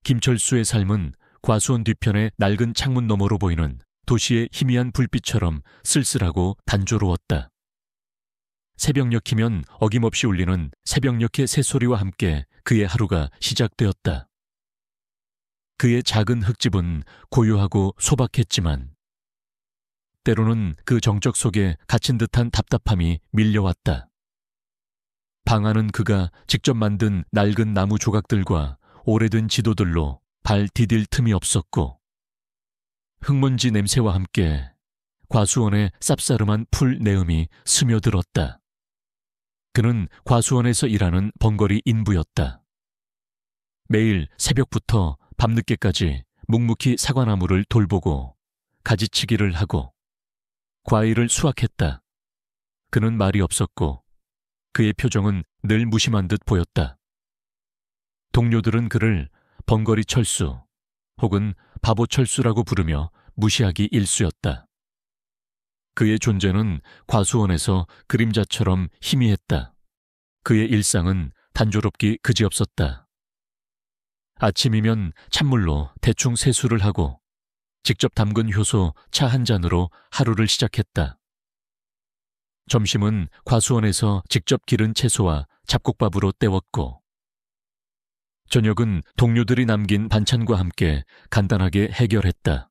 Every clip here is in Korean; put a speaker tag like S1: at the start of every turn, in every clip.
S1: 김철수의 삶은 과수원 뒤편의 낡은 창문 너머로 보이는 도시의 희미한 불빛처럼 쓸쓸하고 단조로웠다. 새벽녘이면 어김없이 울리는 새벽녘의 새소리와 함께 그의 하루가 시작되었다. 그의 작은 흙집은 고요하고 소박했지만 때로는 그 정적 속에 갇힌 듯한 답답함이 밀려왔다. 방 안은 그가 직접 만든 낡은 나무 조각들과 오래된 지도들로 발 디딜 틈이 없었고 흙먼지 냄새와 함께 과수원의 쌉싸름한 풀 내음이 스며들었다. 그는 과수원에서 일하는 번거리 인부였다. 매일 새벽부터 밤늦게까지 묵묵히 사과나무를 돌보고 가지치기를 하고 과일을 수확했다. 그는 말이 없었고 그의 표정은 늘 무심한 듯 보였다. 동료들은 그를 번거리 철수 혹은 바보 철수라고 부르며 무시하기 일쑤였다. 그의 존재는 과수원에서 그림자처럼 희미했다. 그의 일상은 단조롭기 그지없었다. 아침이면 찬물로 대충 세수를 하고 직접 담근 효소 차 한 잔으로 하루를 시작했다. 점심은 과수원에서 직접 기른 채소와 잡곡밥으로 때웠고 저녁은 동료들이 남긴 반찬과 함께 간단하게 해결했다.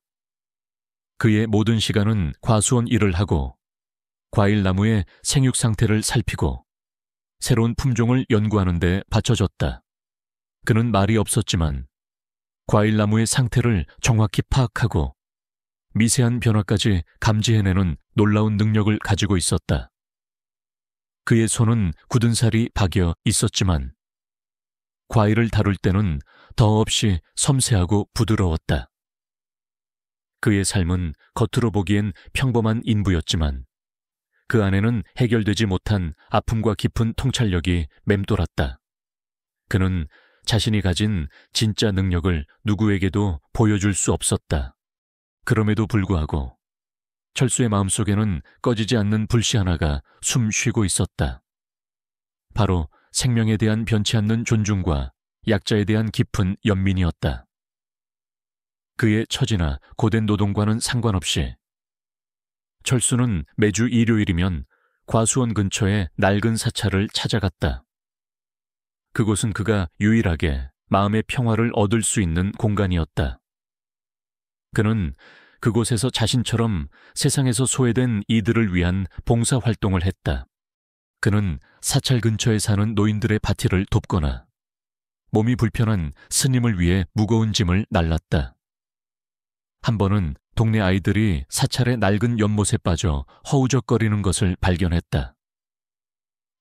S1: 그의 모든 시간은 과수원 일을 하고 과일나무의 생육 상태를 살피고 새로운 품종을 연구하는 데 바쳐졌다. 그는 말이 없었지만 과일나무의 상태를 정확히 파악하고 미세한 변화까지 감지해내는 놀라운 능력을 가지고 있었다. 그의 손은 굳은 살이 박여 있었지만 과일을 다룰 때는 더없이 섬세하고 부드러웠다. 그의 삶은 겉으로 보기엔 평범한 인부였지만 그 안에는 해결되지 못한 아픔과 깊은 통찰력이 맴돌았다. 그는 자신이 가진 진짜 능력을 누구에게도 보여줄 수 없었다. 그럼에도 불구하고 철수의 마음속에는 꺼지지 않는 불씨 하나가 숨 쉬고 있었다. 바로 생명에 대한 변치 않는 존중과 약자에 대한 깊은 연민이었다. 그의 처지나 고된 노동과는 상관없이 철수는 매주 일요일이면 과수원 근처의 낡은 사찰을 찾아갔다. 그곳은 그가 유일하게 마음의 평화를 얻을 수 있는 공간이었다. 그는 그곳에서 자신처럼 세상에서 소외된 이들을 위한 봉사활동을 했다. 그는 사찰 근처에 사는 노인들의 파티를 돕거나 몸이 불편한 스님을 위해 무거운 짐을 날랐다. 한 번은 동네 아이들이 사찰의 낡은 연못에 빠져 허우적거리는 것을 발견했다.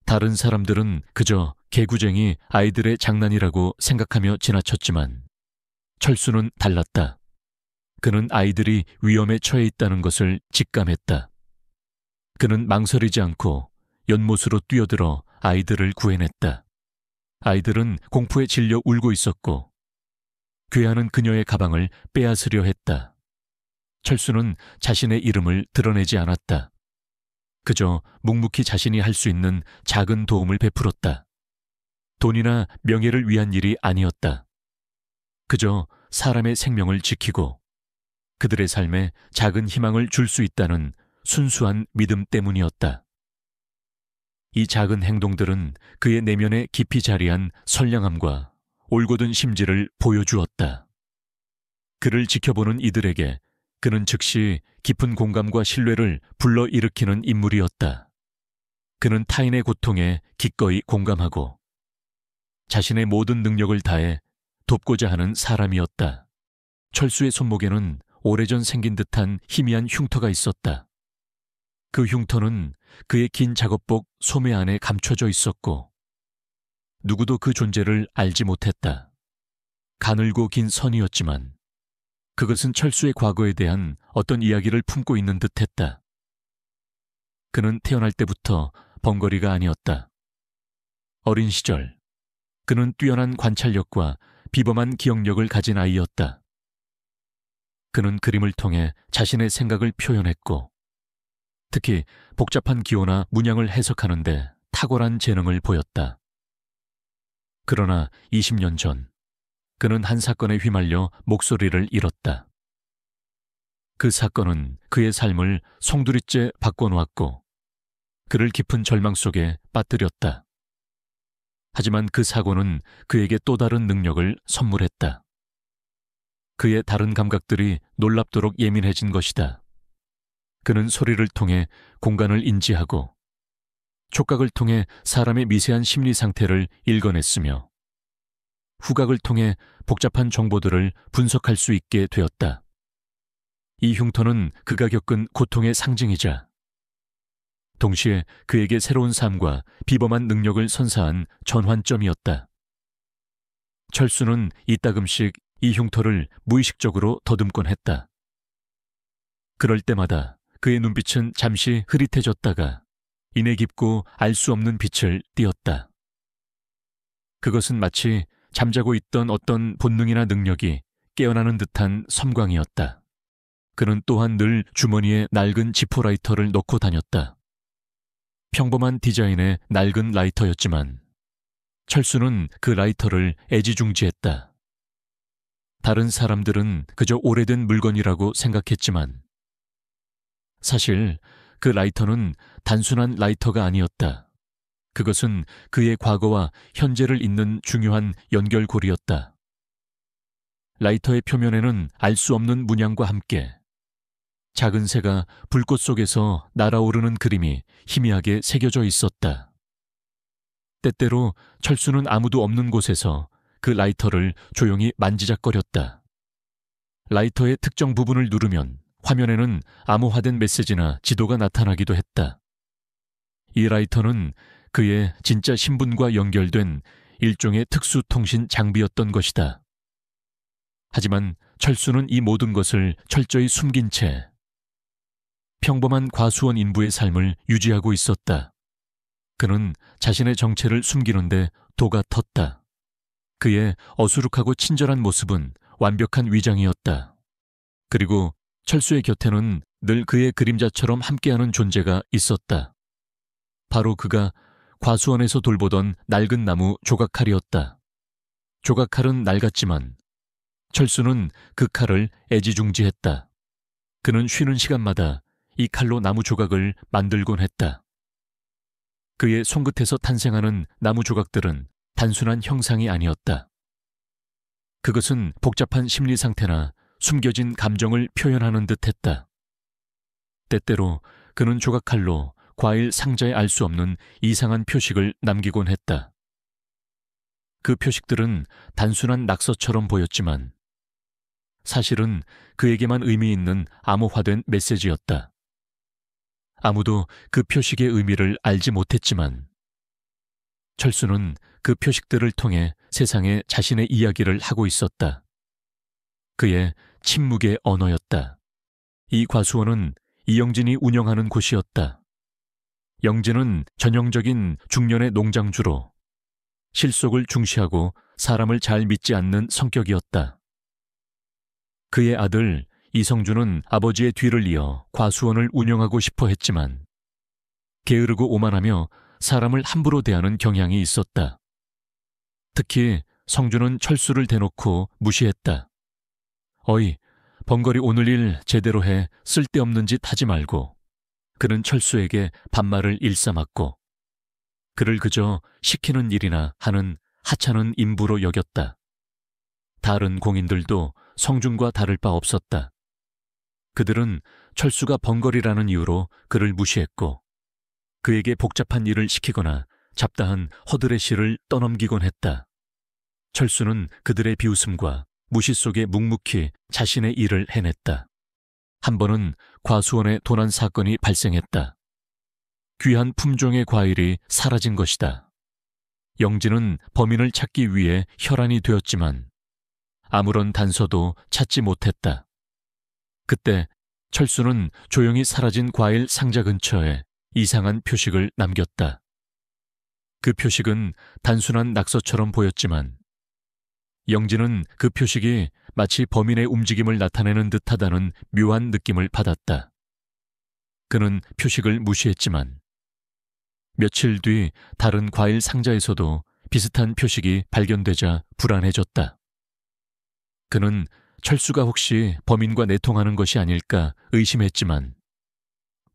S1: 다른 사람들은 그저 개구쟁이 아이들의 장난이라고 생각하며 지나쳤지만 철수는 달랐다. 그는 아이들이 위험에 처해 있다는 것을 직감했다. 그는 망설이지 않고 연못으로 뛰어들어 아이들을 구해냈다. 아이들은 공포에 질려 울고 있었고 괴하는 그녀의 가방을 빼앗으려 했다. 철수는 자신의 이름을 드러내지 않았다. 그저 묵묵히 자신이 할 수 있는 작은 도움을 베풀었다. 돈이나 명예를 위한 일이 아니었다. 그저 사람의 생명을 지키고 그들의 삶에 작은 희망을 줄 수 있다는 순수한 믿음 때문이었다. 이 작은 행동들은 그의 내면에 깊이 자리한 선량함과 올곧은 심지를 보여주었다. 그를 지켜보는 이들에게 그는 즉시 깊은 공감과 신뢰를 불러일으키는 인물이었다. 그는 타인의 고통에 기꺼이 공감하고 자신의 모든 능력을 다해 돕고자 하는 사람이었다. 철수의 손목에는 오래전 생긴 듯한 희미한 흉터가 있었다. 그 흉터는 그의 긴 작업복 소매 안에 감춰져 있었고 누구도 그 존재를 알지 못했다. 가늘고 긴 선이었지만 그것은 철수의 과거에 대한 어떤 이야기를 품고 있는 듯했다. 그는 태어날 때부터 번거리가 아니었다. 어린 시절 그는 뛰어난 관찰력과 비범한 기억력을 가진 아이였다. 그는 그림을 통해 자신의 생각을 표현했고 특히 복잡한 기호나 문양을 해석하는 데 탁월한 재능을 보였다. 그러나 20년 전 그는 한 사건에 휘말려 목소리를 잃었다. 그 사건은 그의 삶을 송두리째 바꿔놓았고 그를 깊은 절망 속에 빠뜨렸다. 하지만 그 사고는 그에게 또 다른 능력을 선물했다. 그의 다른 감각들이 놀랍도록 예민해진 것이다. 그는 소리를 통해 공간을 인지하고 촉각을 통해 사람의 미세한 심리 상태를 읽어냈으며 후각을 통해 복잡한 정보들을 분석할 수 있게 되었다. 이 흉터는 그가 겪은 고통의 상징이자 동시에 그에게 새로운 삶과 비범한 능력을 선사한 전환점이었다. 철수는 이따금씩 이 흉터를 무의식적으로 더듬곤 했다. 그럴 때마다 그의 눈빛은 잠시 흐릿해졌다가 이내 깊고 알 수 없는 빛을 띠었다. 그것은 마치 잠자고 있던 어떤 본능이나 능력이 깨어나는 듯한 섬광이었다. 그는 또한 늘 주머니에 낡은 지포 라이터를 넣고 다녔다. 평범한 디자인의 낡은 라이터였지만 철수는 그 라이터를 애지중지했다. 다른 사람들은 그저 오래된 물건이라고 생각했지만 사실 그 라이터는 단순한 라이터가 아니었다. 그것은 그의 과거와 현재를 잇는 중요한 연결고리였다. 라이터의 표면에는 알 수 없는 문양과 함께 작은 새가 불꽃 속에서 날아오르는 그림이 희미하게 새겨져 있었다. 때때로 철수는 아무도 없는 곳에서 그 라이터를 조용히 만지작거렸다. 라이터의 특정 부분을 누르면 화면에는 암호화된 메시지나 지도가 나타나기도 했다. 이 라이터는 그의 진짜 신분과 연결된 일종의 특수통신 장비였던 것이다. 하지만 철수는 이 모든 것을 철저히 숨긴 채 평범한 과수원 인부의 삶을 유지하고 있었다. 그는 자신의 정체를 숨기는데 도가 텄다. 그의 어수룩하고 친절한 모습은 완벽한 위장이었다. 그리고 철수의 곁에는 늘 그의 그림자처럼 함께하는 존재가 있었다. 바로 그가 과수원에서 돌보던 낡은 나무 조각칼이었다. 조각칼은 낡았지만 철수는 그 칼을 애지중지했다. 그는 쉬는 시간마다 이 칼로 나무 조각을 만들곤 했다. 그의 손끝에서 탄생하는 나무 조각들은 단순한 형상이 아니었다. 그것은 복잡한 심리 상태나 숨겨진 감정을 표현하는 듯했다. 때때로 그는 조각칼로 과일 상자에 알 수 없는 이상한 표식을 남기곤 했다. 그 표식들은 단순한 낙서처럼 보였지만 사실은 그에게만 의미 있는 암호화된 메시지였다. 아무도 그 표식의 의미를 알지 못했지만 철수는 그 표식들을 통해 세상에 자신의 이야기를 하고 있었다. 그의 침묵의 언어였다. 이 과수원은 이영진이 운영하는 곳이었다. 영진은 전형적인 중년의 농장주로 실속을 중시하고 사람을 잘 믿지 않는 성격이었다. 그의 아들 이성준은 아버지의 뒤를 이어 과수원을 운영하고 싶어 했지만 게으르고 오만하며 사람을 함부로 대하는 경향이 있었다. 특히 성준은 철수를 대놓고 무시했다. 어이, 번거리 오늘 일 제대로 해 쓸데없는 짓 하지 말고. 그는 철수에게 반말을 일삼았고 그를 그저 시키는 일이나 하는 하찮은 인부로 여겼다. 다른 공인들도 성준과 다를 바 없었다. 그들은 철수가 번거리라는 이유로 그를 무시했고 그에게 복잡한 일을 시키거나 잡다한 허드렛일을 떠넘기곤 했다. 철수는 그들의 비웃음과 무시 속에 묵묵히 자신의 일을 해냈다. 한 번은 과수원에 도난 사건이 발생했다. 귀한 품종의 과일이 사라진 것이다. 영진은 범인을 찾기 위해 혈안이 되었지만 아무런 단서도 찾지 못했다. 그때 철수는 조용히 사라진 과일 상자 근처에 이상한 표식을 남겼다. 그 표식은 단순한 낙서처럼 보였지만 영진은 그 표식이 마치 범인의 움직임을 나타내는 듯하다는 묘한 느낌을 받았다. 그는 표식을 무시했지만 며칠 뒤 다른 과일 상자에서도 비슷한 표식이 발견되자 불안해졌다. 그는 철수가 혹시 범인과 내통하는 것이 아닐까 의심했지만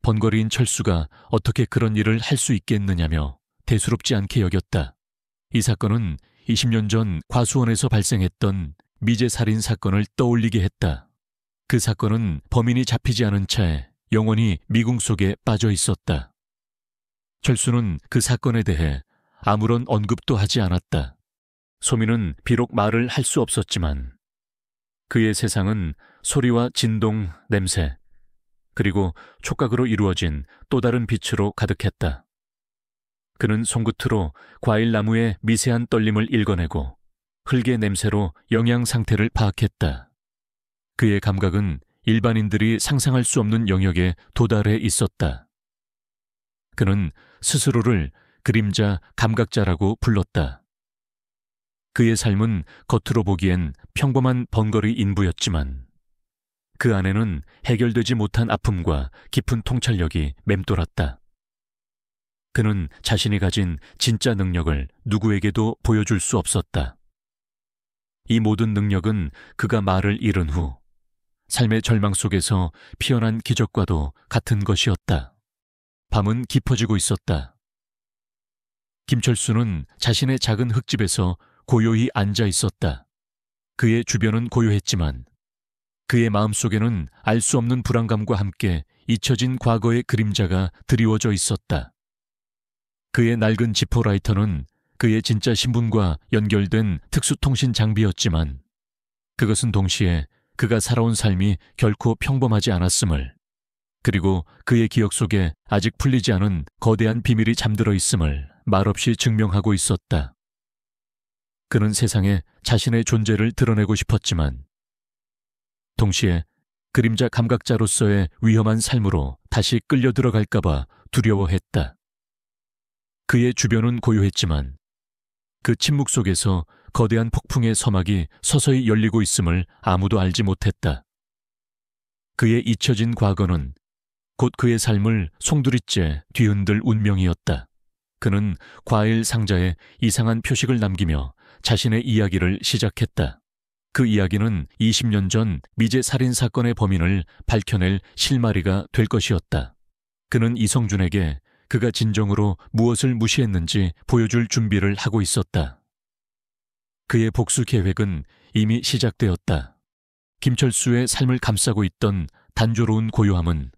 S1: 번거리인 철수가 어떻게 그런 일을 할 수 있겠느냐며 대수롭지 않게 여겼다. 이 사건은 20년 전 과수원에서 발생했던 미제 살인 사건을 떠올리게 했다. 그 사건은 범인이 잡히지 않은 채 영원히 미궁 속에 빠져 있었다. 철수는 그 사건에 대해 아무런 언급도 하지 않았다. 소민은 비록 말을 할 수 없었지만 그의 세상은 소리와 진동, 냄새, 그리고 촉각으로 이루어진 또 다른 빛으로 가득했다. 그는 손끝으로 과일 나무의 미세한 떨림을 읽어내고 흙의 냄새로 영양 상태를 파악했다. 그의 감각은 일반인들이 상상할 수 없는 영역에 도달해 있었다. 그는 스스로를 그림자 감각자라고 불렀다. 그의 삶은 겉으로 보기엔 평범한 번거리 인부였지만 그 안에는 해결되지 못한 아픔과 깊은 통찰력이 맴돌았다. 그는 자신이 가진 진짜 능력을 누구에게도 보여줄 수 없었다. 이 모든 능력은 그가 말을 잃은 후 삶의 절망 속에서 피어난 기적과도 같은 것이었다. 밤은 깊어지고 있었다. 김철수는 자신의 작은 흙집에서 고요히 앉아 있었다. 그의 주변은 고요했지만 그의 마음속에는 알 수 없는 불안감과 함께 잊혀진 과거의 그림자가 드리워져 있었다. 그의 낡은 지퍼라이터는 그의 진짜 신분과 연결된 특수통신 장비였지만 그것은 동시에 그가 살아온 삶이 결코 평범하지 않았음을, 그리고 그의 기억 속에 아직 풀리지 않은 거대한 비밀이 잠들어 있음을 말없이 증명하고 있었다. 그는 세상에 자신의 존재를 드러내고 싶었지만 동시에 그림자 감각자로서의 위험한 삶으로 다시 끌려 들어갈까봐 두려워했다. 그의 주변은 고요했지만 그 침묵 속에서 거대한 폭풍의 서막이 서서히 열리고 있음을 아무도 알지 못했다. 그의 잊혀진 과거는 곧 그의 삶을 송두리째 뒤흔들 운명이었다. 그는 과일 상자에 이상한 표식을 남기며 자신의 이야기를 시작했다. 그 이야기는 20년 전 미제 살인 사건의 범인을 밝혀낼 실마리가 될 것이었다. 그는 이성준에게 그가 진정으로 무엇을 무시했는지 보여줄 준비를 하고 있었다. 그의 복수 계획은 이미 시작되었다. 김철수의 삶을 감싸고 있던 단조로운 고요함은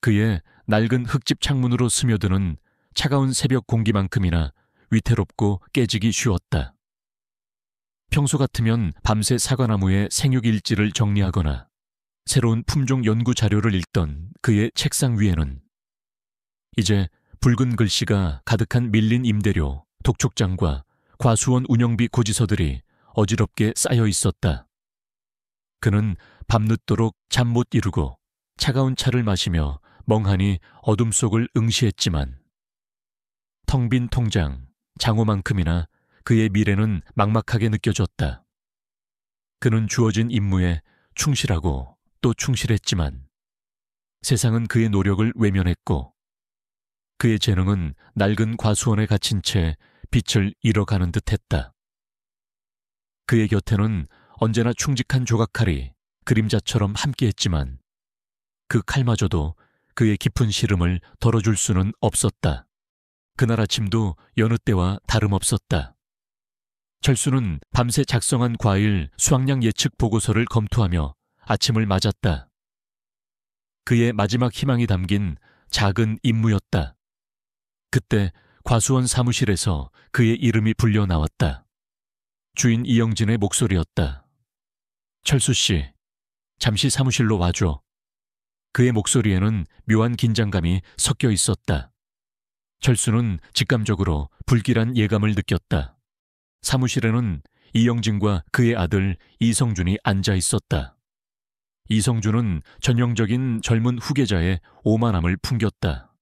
S1: 그의 낡은 흙집 창문으로 스며드는 차가운 새벽 공기만큼이나 위태롭고 깨지기 쉬웠다. 평소 같으면 밤새 사과나무의 생육일지를 정리하거나 새로운 품종 연구 자료를 읽던 그의 책상 위에는 이제 붉은 글씨가 가득한 밀린 임대료, 독촉장과 과수원 운영비 고지서들이 어지럽게 쌓여 있었다. 그는 밤늦도록 잠 못 이루고 차가운 차를 마시며 멍하니 어둠 속을 응시했지만 텅 빈 통장, 장호만큼이나 그의 미래는 막막하게 느껴졌다. 그는 주어진 임무에 충실하고 또 충실했지만 세상은 그의 노력을 외면했고 그의 재능은 낡은 과수원에 갇힌 채 빛을 잃어가는 듯했다. 그의 곁에는 언제나 충직한 조각칼이 그림자처럼 함께했지만 그 칼마저도 그의 깊은 시름을 덜어줄 수는 없었다. 그날 아침도 여느 때와 다름없었다. 철수는 밤새 작성한 과일 수확량 예측 보고서를 검토하며 아침을 맞았다. 그의 마지막 희망이 담긴 작은 임무였다. 그때 과수원 사무실에서 그의 이름이 불려 나왔다. 주인 이영진의 목소리였다. 철수 씨, 잠시 사무실로 와줘. 그의 목소리에는 묘한 긴장감이 섞여 있었다. 철수는 직감적으로 불길한 예감을 느꼈다. 사무실에는 이영진과 그의 아들 이성준이 앉아 있었다. 이성준은 전형적인 젊은 후계자의 오만함을 풍겼다.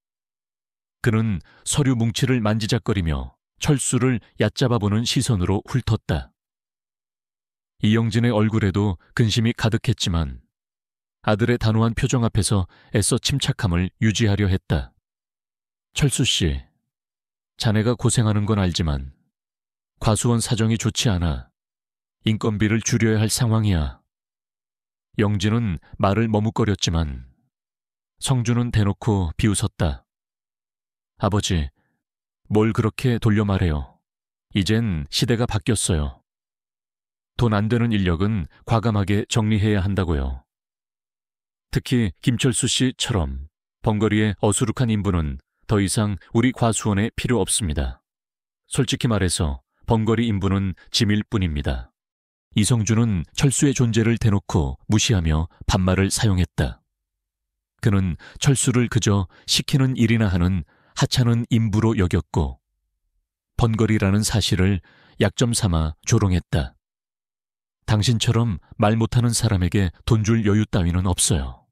S1: 그는 서류 뭉치를 만지작거리며 철수를 얕잡아보는 시선으로 훑었다. 이영진의 얼굴에도 근심이 가득했지만 아들의 단호한 표정 앞에서 애써 침착함을 유지하려 했다. 철수 씨, 자네가 고생하는 건 알지만 과수원 사정이 좋지 않아. 인건비를 줄여야 할 상황이야. 영진은 말을 머뭇거렸지만 성주는 대놓고 비웃었다. 아버지, 뭘 그렇게 돌려 말해요. 이젠 시대가 바뀌었어요. 돈 안 되는 인력은 과감하게 정리해야 한다고요. 특히 김철수 씨처럼 번거리에 어수룩한 인부는 더 이상 우리 과수원에 필요 없습니다. 솔직히 말해서 번거리 인부는 짐일 뿐입니다. 이성준은 철수의 존재를 대놓고 무시하며 반말을 사용했다. 그는 철수를 그저 시키는 일이나 하는 하찮은 인부로 여겼고 번거리라는 사실을 약점 삼아 조롱했다. 당신처럼 말 못하는 사람에게 돈 줄 여유 따위는 없어요.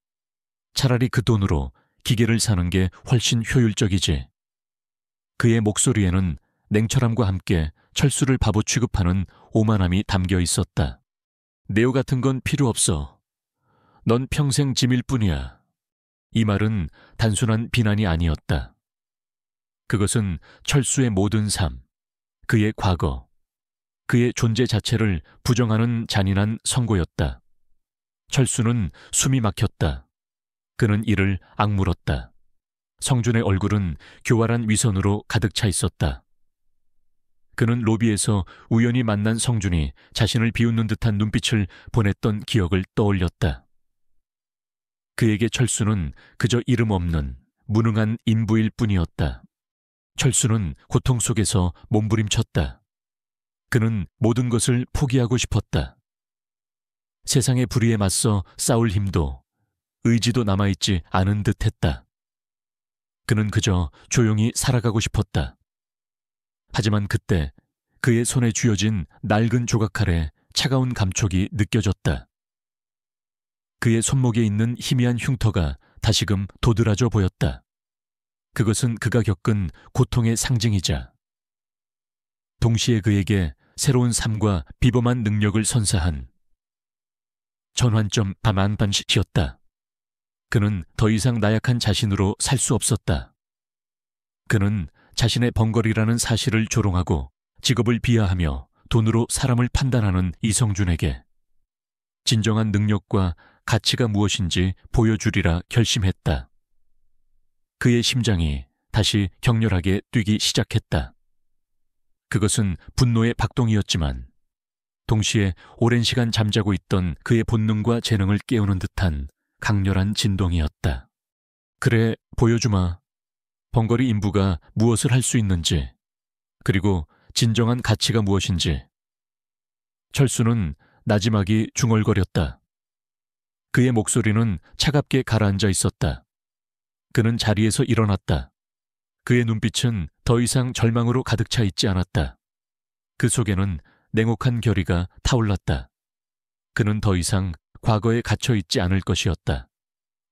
S1: 차라리 그 돈으로 기계를 사는 게 훨씬 효율적이지. 그의 목소리에는 냉철함과 함께 철수를 바보 취급하는 오만함이 담겨 있었다. 네오 같은 건 필요 없어. 넌 평생 짐일 뿐이야. 이 말은 단순한 비난이 아니었다. 그것은 철수의 모든 삶, 그의 과거, 그의 존재 자체를 부정하는 잔인한 선고였다. 철수는 숨이 막혔다. 그는 이를 악물었다. 성준의 얼굴은 교활한 위선으로 가득 차 있었다. 그는 로비에서 우연히 만난 성준이 자신을 비웃는 듯한 눈빛을 보냈던 기억을 떠올렸다. 그에게 철수는 그저 이름 없는 무능한 인부일 뿐이었다. 철수는 고통 속에서 몸부림쳤다. 그는 모든 것을 포기하고 싶었다. 세상의 불의에 맞서 싸울 힘도 의지도 남아있지 않은 듯했다. 그는 그저 조용히 살아가고 싶었다. 하지만 그때 그의 손에 쥐어진 낡은 조각칼에 차가운 감촉이 느껴졌다. 그의 손목에 있는 희미한 흉터가 다시금 도드라져 보였다. 그것은 그가 겪은 고통의 상징이자 동시에 그에게 새로운 삶과 비범한 능력을 선사한 전환점 반반씩이었다. 그는 더 이상 나약한 자신으로 살 수 없었다. 그는 자신의 번거리라는 사실을 조롱하고 직업을 비하하며 돈으로 사람을 판단하는 이성준에게 진정한 능력과 가치가 무엇인지 보여주리라 결심했다. 그의 심장이 다시 격렬하게 뛰기 시작했다. 그것은 분노의 박동이었지만 동시에 오랜 시간 잠자고 있던 그의 본능과 재능을 깨우는 듯한 강렬한 진동이었다. 그래, 보여주마. 번거리 인부가 무엇을 할 수 있는지, 그리고 진정한 가치가 무엇인지. 철수는 나지막이 중얼거렸다. 그의 목소리는 차갑게 가라앉아 있었다. 그는 자리에서 일어났다. 그의 눈빛은 더 이상 절망으로 가득 차 있지 않았다. 그 속에는 냉혹한 결의가 타올랐다. 그는 더 이상 과거에 갇혀 있지 않을 것이었다.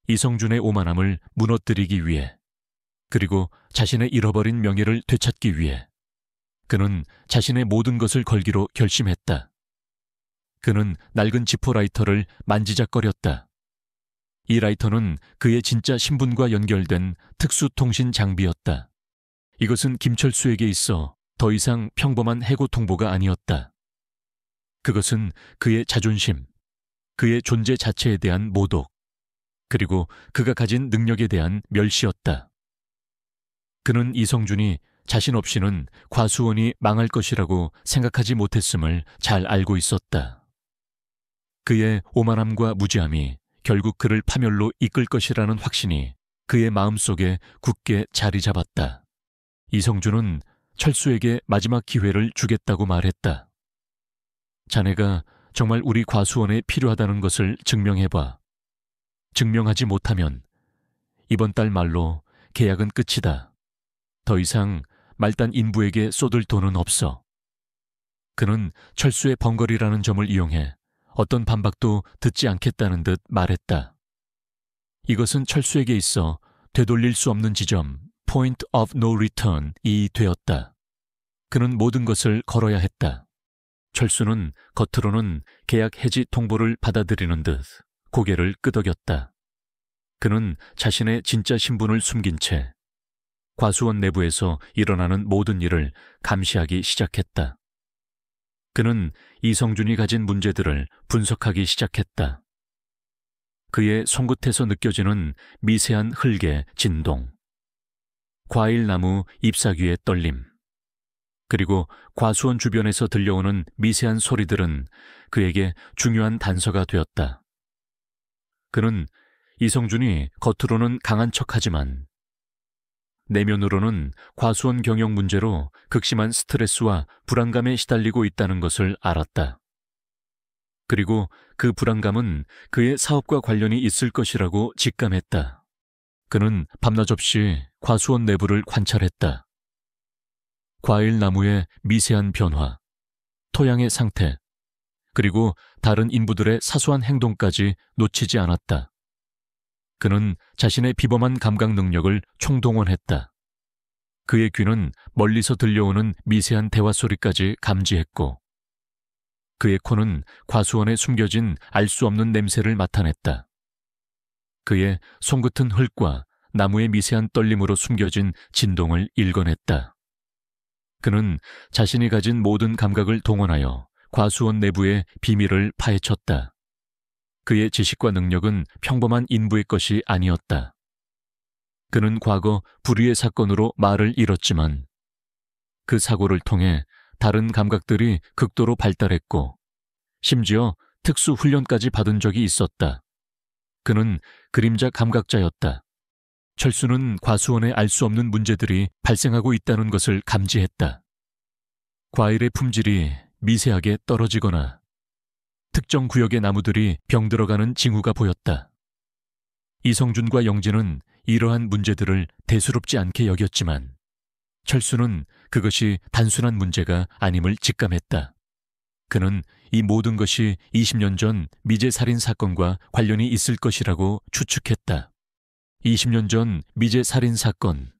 S1: 이성준의 오만함을 무너뜨리기 위해, 그리고 자신의 잃어버린 명예를 되찾기 위해 그는 자신의 모든 것을 걸기로 결심했다. 그는 낡은 지포 라이터를 만지작거렸다. 이 라이터는 그의 진짜 신분과 연결된 특수 통신 장비였다. 이것은 김철수에게 있어 더 이상 평범한 해고 통보가 아니었다. 그것은 그의 자존심, 그의 존재 자체에 대한 모독, 그리고 그가 가진 능력에 대한 멸시였다. 그는 이성준이 자신 없이는 과수원이 망할 것이라고 생각하지 못했음을 잘 알고 있었다. 그의 오만함과 무지함이 결국 그를 파멸로 이끌 것이라는 확신이 그의 마음속에 굳게 자리 잡았다. 이성준은 철수에게 마지막 기회를 주겠다고 말했다. 자네가 정말 우리 과수원에 필요하다는 것을 증명해봐. 증명하지 못하면 이번 달 말로 계약은 끝이다. 더 이상 말단 인부에게 쏟을 돈은 없어. 그는 철수의 번거리라는 점을 이용해 어떤 반박도 듣지 않겠다는 듯 말했다. 이것은 철수에게 있어 되돌릴 수 없는 지점, Point of No Return이 되었다. 그는 모든 것을 걸어야 했다. 철수는 겉으로는 계약 해지 통보를 받아들이는 듯 고개를 끄덕였다. 그는 자신의 진짜 신분을 숨긴 채 과수원 내부에서 일어나는 모든 일을 감시하기 시작했다. 그는 이성준이 가진 문제들을 분석하기 시작했다. 그의 손끝에서 느껴지는 미세한 흙의 진동, 과일나무 잎사귀의 떨림, 그리고 과수원 주변에서 들려오는 미세한 소리들은 그에게 중요한 단서가 되었다. 그는 이성준이 겉으로는 강한 척하지만 내면으로는 과수원 경영 문제로 극심한 스트레스와 불안감에 시달리고 있다는 것을 알았다. 그리고 그 불안감은 그의 사업과 관련이 있을 것이라고 직감했다. 그는 밤낮 없이 과수원 내부를 관찰했다. 과일나무의 미세한 변화, 토양의 상태, 그리고 다른 인부들의 사소한 행동까지 놓치지 않았다. 그는 자신의 비범한 감각 능력을 총동원했다. 그의 귀는 멀리서 들려오는 미세한 대화 소리까지 감지했고, 그의 코는 과수원에 숨겨진 알 수 없는 냄새를 맡아냈다. 그의 손끝은 흙과 나무의 미세한 떨림으로 숨겨진 진동을 읽어냈다. 그는 자신이 가진 모든 감각을 동원하여 과수원 내부의 비밀을 파헤쳤다. 그의 지식과 능력은 평범한 인부의 것이 아니었다. 그는 과거 불의의 사건으로 말을 잃었지만 그 사고를 통해 다른 감각들이 극도로 발달했고 심지어 특수 훈련까지 받은 적이 있었다. 그는 그림자 감각자였다. 철수는 과수원에 알 수 없는 문제들이 발생하고 있다는 것을 감지했다. 과일의 품질이 미세하게 떨어지거나 특정 구역의 나무들이 병들어가는 징후가 보였다. 이성준과 영진은 이러한 문제들을 대수롭지 않게 여겼지만 철수는 그것이 단순한 문제가 아님을 직감했다. 그는 이 모든 것이 20년 전 미제 살인 사건과 관련이 있을 것이라고 추측했다. 20년 전 미제 살인 사건.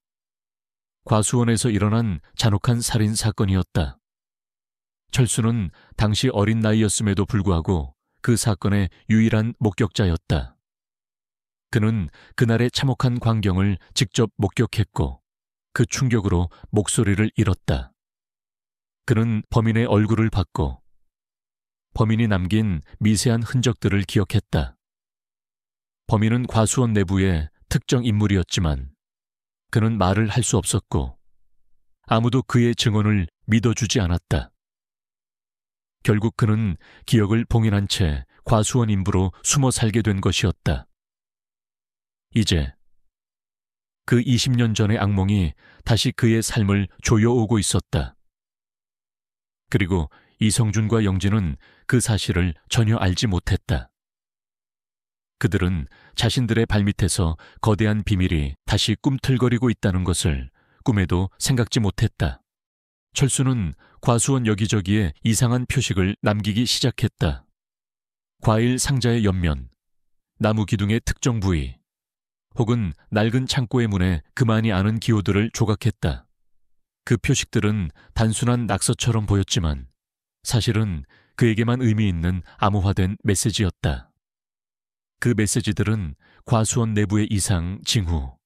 S1: 과수원에서 일어난 잔혹한 살인 사건이었다. 철수는 당시 어린 나이였음에도 불구하고 그 사건의 유일한 목격자였다. 그는 그날의 참혹한 광경을 직접 목격했고 그 충격으로 목소리를 잃었다. 그는 범인의 얼굴을 봤고 범인이 남긴 미세한 흔적들을 기억했다. 범인은 과수원 내부의 특정 인물이었지만 그는 말을 할 수 없었고 아무도 그의 증언을 믿어주지 않았다. 결국 그는 기억을 봉인한 채 과수원 인부로 숨어 살게 된 것이었다. 이제 그 20년 전의 악몽이 다시 그의 삶을 조여오고 있었다. 그리고 이성준과 영진은 그 사실을 전혀 알지 못했다. 그들은 자신들의 발밑에서 거대한 비밀이 다시 꿈틀거리고 있다는 것을 꿈에도 생각지 못했다. 철수는 과수원 여기저기에 이상한 표식을 남기기 시작했다. 과일 상자의 옆면, 나무 기둥의 특정 부위, 혹은 낡은 창고의 문에 그만이 아는 기호들을 조각했다. 그 표식들은 단순한 낙서처럼 보였지만 사실은 그에게만 의미 있는 암호화된 메시지였다. 그 메시지들은 과수원 내부의 이상, 징후,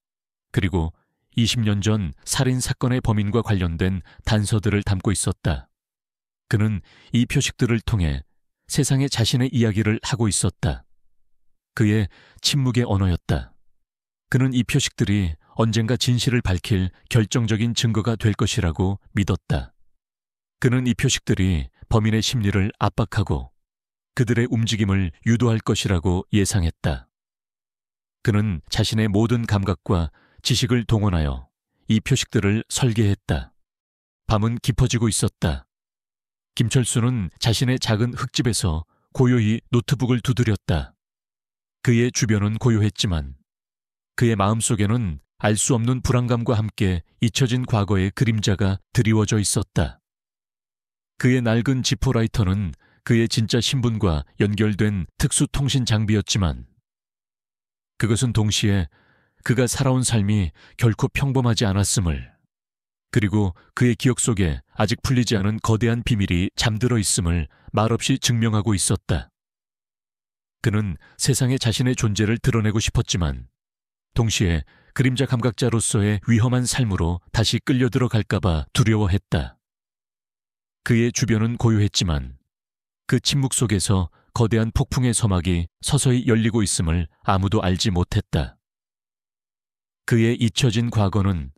S1: 그리고 20년 전 살인 사건의 범인과 관련된 단서들을 담고 있었다. 그는 이 표식들을 통해 세상에 자신의 이야기를 하고 있었다. 그의 침묵의 언어였다. 그는 이 표식들이 언젠가 진실을 밝힐 결정적인 증거가 될 것이라고 믿었다. 그는 이 표식들이 범인의 심리를 압박하고 그들의 움직임을 유도할 것이라고 예상했다. 그는 자신의 모든 감각과 지식을 동원하여 이 표식들을 설계했다. 밤은 깊어지고 있었다. 김철수는 자신의 작은 흙집에서 고요히 노트북을 두드렸다. 그의 주변은 고요했지만 그의 마음속에는 알 수 없는 불안감과 함께 잊혀진 과거의 그림자가 드리워져 있었다. 그의 낡은 지포라이터는 그의 진짜 신분과 연결된 특수 통신 장비였지만 그것은 동시에 그가 살아온 삶이 결코 평범하지 않았음을, 그리고 그의 기억 속에 아직 풀리지 않은 거대한 비밀이 잠들어 있음을 말없이 증명하고 있었다. 그는 세상에 자신의 존재를 드러내고 싶었지만 동시에 그림자 감각자로서의 위험한 삶으로 다시 끌려 들어갈까봐 두려워했다. 그의 주변은 고요했지만 그 침묵 속에서 거대한 폭풍의 서막이 서서히 열리고 있음을 아무도 알지 못했다. 그의 잊혀진 과거는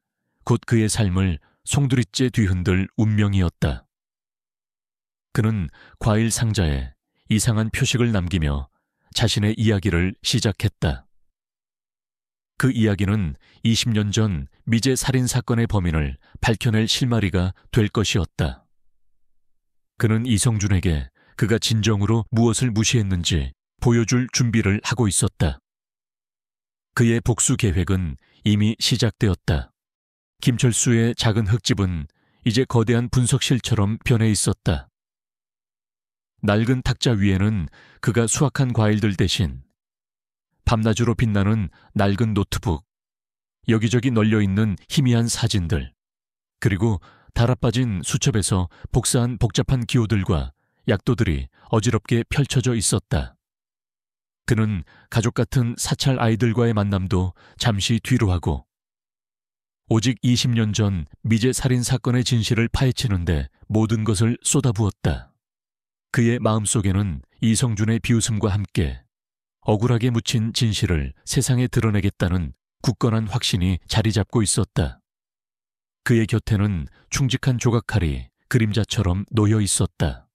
S1: 곧 그의 삶을 송두리째 뒤흔들 운명이었다. 그는 과일 상자에 이상한 표식을 남기며 자신의 이야기를 시작했다. 그 이야기는 20년 전 미제 살인 사건의 범인을 밝혀낼 실마리가 될 것이었다. 그는 이성준에게 그가 진정으로 무엇을 무시했는지 보여줄 준비를 하고 있었다. 그의 복수 계획은 이미 시작되었다. 김철수의 작은 흙집은 이제 거대한 분석실처럼 변해 있었다. 낡은 탁자 위에는 그가 수확한 과일들 대신 밤낮으로 빛나는 낡은 노트북, 여기저기 널려있는 희미한 사진들, 그리고 달아빠진 수첩에서 복사한 복잡한 기호들과 약도들이 어지럽게 펼쳐져 있었다. 그는 가족 같은 사찰 아이들과의 만남도 잠시 뒤로 하고 오직 20년 전 미제 살인 사건의 진실을 파헤치는데 모든 것을 쏟아부었다. 그의 마음속에는 이성준의 비웃음과 함께 억울하게 묻힌 진실을 세상에 드러내겠다는 굳건한 확신이 자리 잡고 있었다. 그의 곁에는 충직한 조각칼이 그림자처럼 놓여 있었다.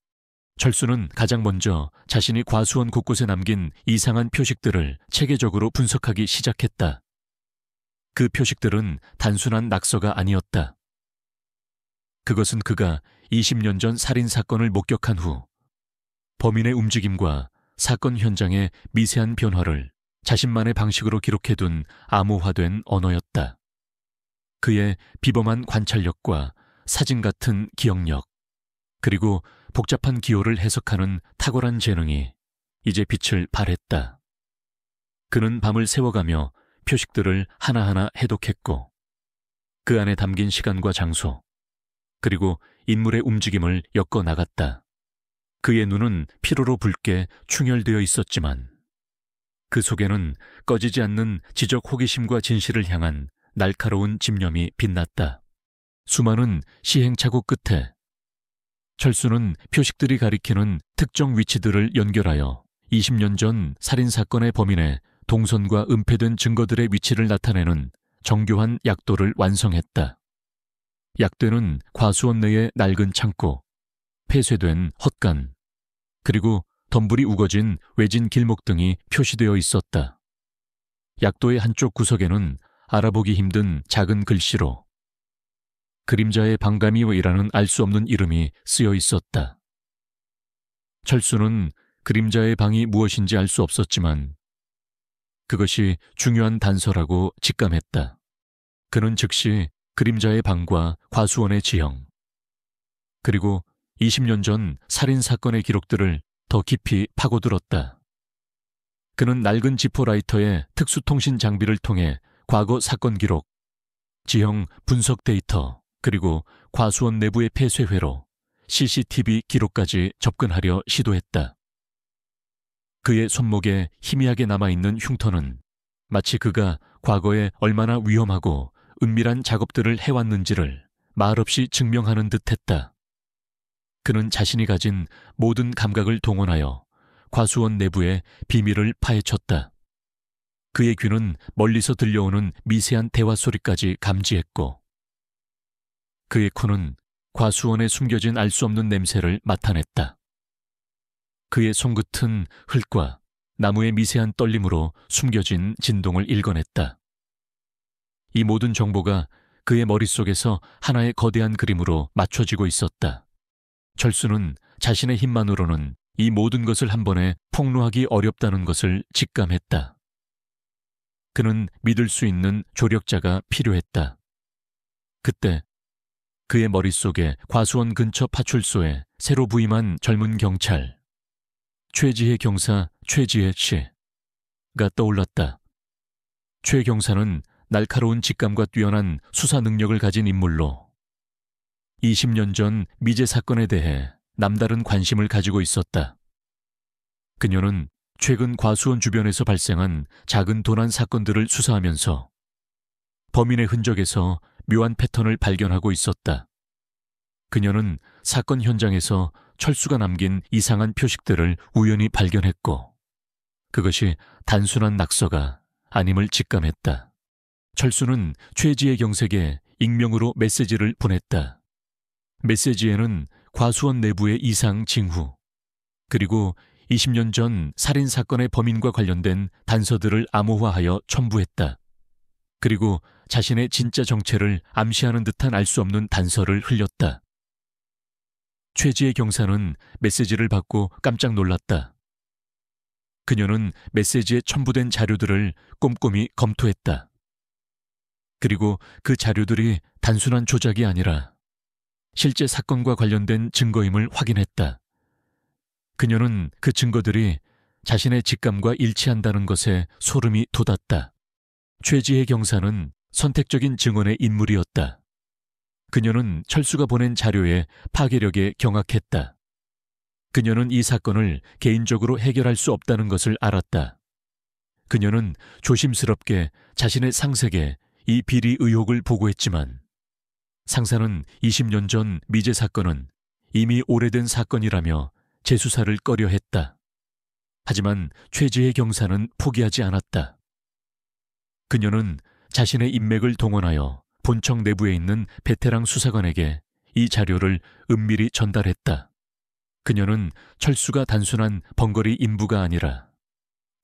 S1: 철수는 가장 먼저 자신이 과수원 곳곳에 남긴 이상한 표식들을 체계적으로 분석하기 시작했다. 그 표식들은 단순한 낙서가 아니었다. 그것은 그가 20년 전 살인 사건을 목격한 후 범인의 움직임과 사건 현장의 미세한 변화를 자신만의 방식으로 기록해둔 암호화된 언어였다. 그의 비범한 관찰력과 사진 같은 기억력, 그리고 복잡한 기호를 해석하는 탁월한 재능이 이제 빛을 발했다. 그는 밤을 새워가며 표식들을 하나하나 해독했고 그 안에 담긴 시간과 장소, 그리고 인물의 움직임을 엮어 나갔다. 그의 눈은 피로로 붉게 충혈되어 있었지만 그 속에는 꺼지지 않는 지적 호기심과 진실을 향한 날카로운 집념이 빛났다. 수많은 시행착오 끝에 철수는 표식들이 가리키는 특정 위치들을 연결하여 20년 전 살인사건의 범인의 동선과 은폐된 증거들의 위치를 나타내는 정교한 약도를 완성했다. 약도는 과수원 내의 낡은 창고, 폐쇄된 헛간, 그리고 덤불이 우거진 외진 길목 등이 표시되어 있었다. 약도의 한쪽 구석에는 알아보기 힘든 작은 글씨로 그림자의 방감이요이라는 알 수 없는 이름이 쓰여 있었다. 철수는 그림자의 방이 무엇인지 알 수 없었지만 그것이 중요한 단서라고 직감했다. 그는 즉시 그림자의 방과 과수원의 지형, 그리고 20년 전 살인사건의 기록들을 더 깊이 파고들었다. 그는 낡은 지포라이터의 특수통신 장비를 통해 과거 사건 기록, 지형 분석 데이터, 그리고 과수원 내부의 폐쇄회로 CCTV 기록까지 접근하려 시도했다. 그의 손목에 희미하게 남아있는 흉터는 마치 그가 과거에 얼마나 위험하고 은밀한 작업들을 해왔는지를 말없이 증명하는 듯했다. 그는 자신이 가진 모든 감각을 동원하여 과수원 내부의 비밀을 파헤쳤다. 그의 귀는 멀리서 들려오는 미세한 대화 소리까지 감지했고 그의 코는 과수원에 숨겨진 알 수 없는 냄새를 맡아냈다. 그의 손끝은 흙과 나무의 미세한 떨림으로 숨겨진 진동을 읽어냈다. 이 모든 정보가 그의 머릿속에서 하나의 거대한 그림으로 맞춰지고 있었다. 철수는 자신의 힘만으로는 이 모든 것을 한 번에 폭로하기 어렵다는 것을 직감했다. 그는 믿을 수 있는 조력자가 필요했다. 그때 그의 머릿속에 과수원 근처 파출소에 새로 부임한 젊은 경찰, 최지혜 경사 최지혜 씨가 떠올랐다. 최 경사는 날카로운 직감과 뛰어난 수사 능력을 가진 인물로 20년 전 미제 사건에 대해 남다른 관심을 가지고 있었다. 그녀는 최근 과수원 주변에서 발생한 작은 도난 사건들을 수사하면서 범인의 흔적에서 묘한 패턴을 발견하고 있었다. 그녀는 사건 현장에서 철수가 남긴 이상한 표식들을 우연히 발견했고 그것이 단순한 낙서가 아님을 직감했다. 철수는 최지혜 경색에 익명으로 메시지를 보냈다. 메시지에는 과수원 내부의 이상 징후, 그리고 20년 전 살인사건의 범인과 관련된 단서들을 암호화하여 첨부했다. 그리고 자신의 진짜 정체를 암시하는 듯한 알 수 없는 단서를 흘렸다. 최지혜 경사는 메시지를 받고 깜짝 놀랐다. 그녀는 메시지에 첨부된 자료들을 꼼꼼히 검토했다. 그리고 그 자료들이 단순한 조작이 아니라 실제 사건과 관련된 증거임을 확인했다. 그녀는 그 증거들이 자신의 직감과 일치한다는 것에 소름이 돋았다. 최지혜 경사는 선택적인 증언의 인물이었다. 그녀는 철수가 보낸 자료의 파괴력에 경악했다. 그녀는 이 사건을 개인적으로 해결할 수 없다는 것을 알았다. 그녀는 조심스럽게 자신의 상세에게 이 비리 의혹을 보고했지만 상사는 20년 전 미제 사건은 이미 오래된 사건이라며 재수사를 꺼려했다. 하지만 최지혜 경사는 포기하지 않았다. 그녀는 자신의 인맥을 동원하여 본청 내부에 있는 베테랑 수사관에게 이 자료를 은밀히 전달했다. 그녀는 철수가 단순한 번거리 인부가 아니라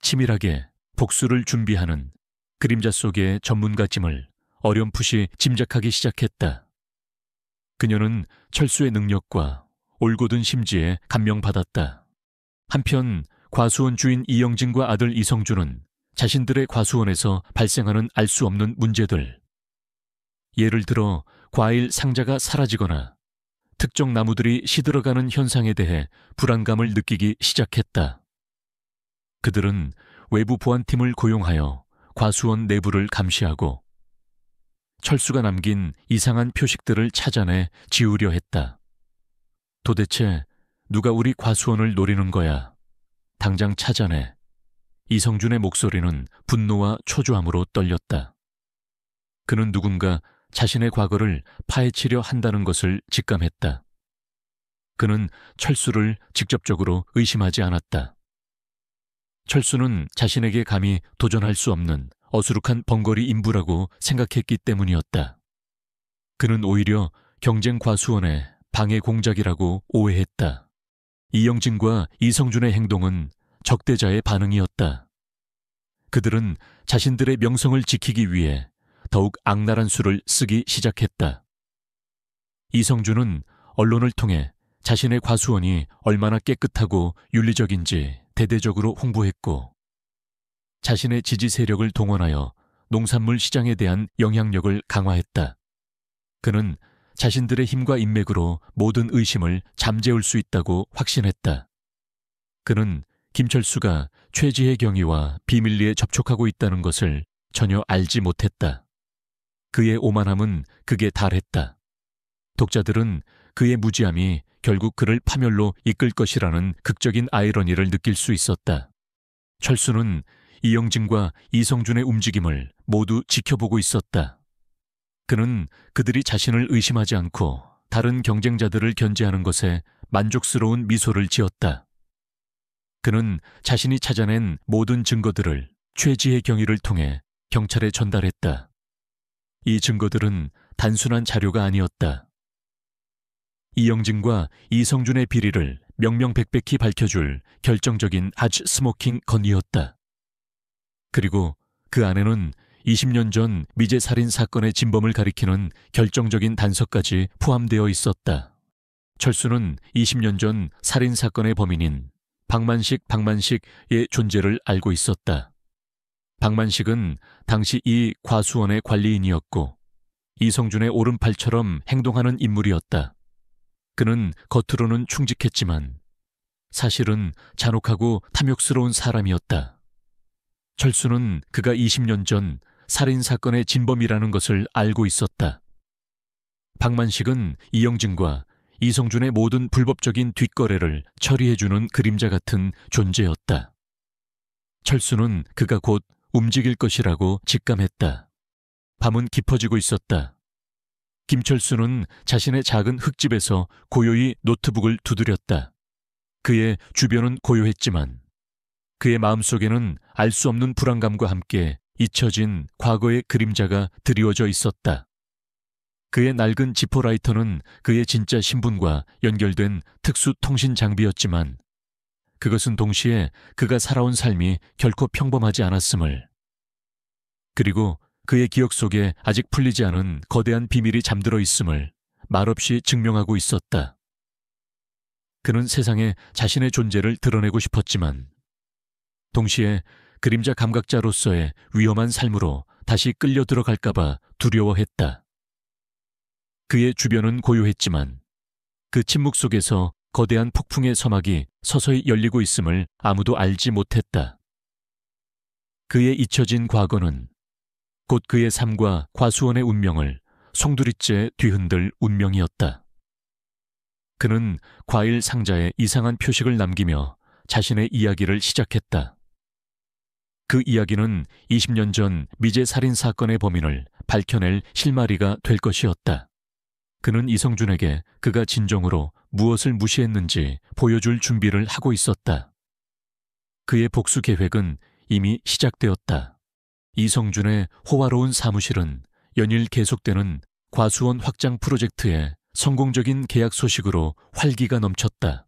S1: 치밀하게 복수를 준비하는 그림자 속의 전문가임을 어렴풋이 짐작하기 시작했다. 그녀는 철수의 능력과 올곧은 심지에 감명받았다. 한편 과수원 주인 이영진과 아들 이성준은 자신들의 과수원에서 발생하는 알 수 없는 문제들, 예를 들어 과일 상자가 사라지거나 특정 나무들이 시들어가는 현상에 대해 불안감을 느끼기 시작했다. 그들은 외부 보안팀을 고용하여 과수원 내부를 감시하고 철수가 남긴 이상한 표식들을 찾아내 지우려 했다. 도대체 누가 우리 과수원을 노리는 거야? 당장 찾아내. 이성준의 목소리는 분노와 초조함으로 떨렸다. 그는 누군가 자신의 과거를 파헤치려 한다는 것을 직감했다. 그는 철수를 직접적으로 의심하지 않았다. 철수는 자신에게 감히 도전할 수 없는 어수룩한 번거리 인부라고 생각했기 때문이었다. 그는 오히려 경쟁 과수원의 방해 공작이라고 오해했다. 이영진과 이성준의 행동은 적대자의 반응이었다. 그들은 자신들의 명성을 지키기 위해 더욱 악랄한 수를 쓰기 시작했다. 이성준은 언론을 통해 자신의 과수원이 얼마나 깨끗하고 윤리적인지 대대적으로 홍보했고 자신의 지지 세력을 동원하여 농산물 시장에 대한 영향력을 강화했다. 그는 자신들의 힘과 인맥으로 모든 의심을 잠재울 수 있다고 확신했다. 그는 김철수가 최지혜 경위와 비밀리에 접촉하고 있다는 것을 전혀 알지 못했다. 그의 오만함은 극에 달했다. 독자들은 그의 무지함이 결국 그를 파멸로 이끌 것이라는 극적인 아이러니를 느낄 수 있었다. 철수는 이영진과 이성준의 움직임을 모두 지켜보고 있었다. 그는 그들이 자신을 의심하지 않고 다른 경쟁자들을 견제하는 것에 만족스러운 미소를 지었다. 그는 자신이 찾아낸 모든 증거들을 최지혜 경위를 통해 경찰에 전달했다. 이 증거들은 단순한 자료가 아니었다. 이영진과 이성준의 비리를 명명백백히 밝혀줄 결정적인 하츠 스모킹 건이었다. 그리고 그 안에는 20년 전 미제 살인 사건의 진범을 가리키는 결정적인 단서까지 포함되어 있었다. 철수는 20년 전 살인 사건의 범인인 박만식의 존재를 알고 있었다. 박만식은 당시 이 과수원의 관리인이었고 이성준의 오른팔처럼 행동하는 인물이었다. 그는 겉으로는 충직했지만 사실은 잔혹하고 탐욕스러운 사람이었다. 철수는 그가 20년 전 살인사건의 진범이라는 것을 알고 있었다. 박만식은 이영진과 이성준의 모든 불법적인 뒷거래를 처리해주는 그림자 같은 존재였다. 철수는 그가 곧 움직일 것이라고 직감했다. 밤은 깊어지고 있었다. 김철수는 자신의 작은 흙집에서 고요히 노트북을 두드렸다. 그의 주변은 고요했지만 그의 마음속에는 알 수 없는 불안감과 함께 잊혀진 과거의 그림자가 드리워져 있었다. 그의 낡은 지포라이터는 그의 진짜 신분과 연결된 특수 통신 장비였지만 그것은 동시에 그가 살아온 삶이 결코 평범하지 않았음을, 그리고 그의 기억 속에 아직 풀리지 않은 거대한 비밀이 잠들어 있음을 말없이 증명하고 있었다. 그는 세상에 자신의 존재를 드러내고 싶었지만 동시에 그림자 감각자로서의 위험한 삶으로 다시 끌려 들어갈까봐 두려워했다. 그의 주변은 고요했지만 그 침묵 속에서 거대한 폭풍의 서막이 서서히 열리고 있음을 아무도 알지 못했다. 그의 잊혀진 과거는 곧 그의 삶과 과수원의 운명을 송두리째 뒤흔들 운명이었다. 그는 과일 상자에 이상한 표식을 남기며 자신의 이야기를 시작했다. 그 이야기는 20년 전 미제 살인 사건의 범인을 밝혀낼 실마리가 될 것이었다. 그는 이성준에게 그가 진정으로 무엇을 무시했는지 보여줄 준비를 하고 있었다. 그의 복수 계획은 이미 시작되었다. 이성준의 호화로운 사무실은 연일 계속되는 과수원 확장 프로젝트의 성공적인 계약 소식으로 활기가 넘쳤다.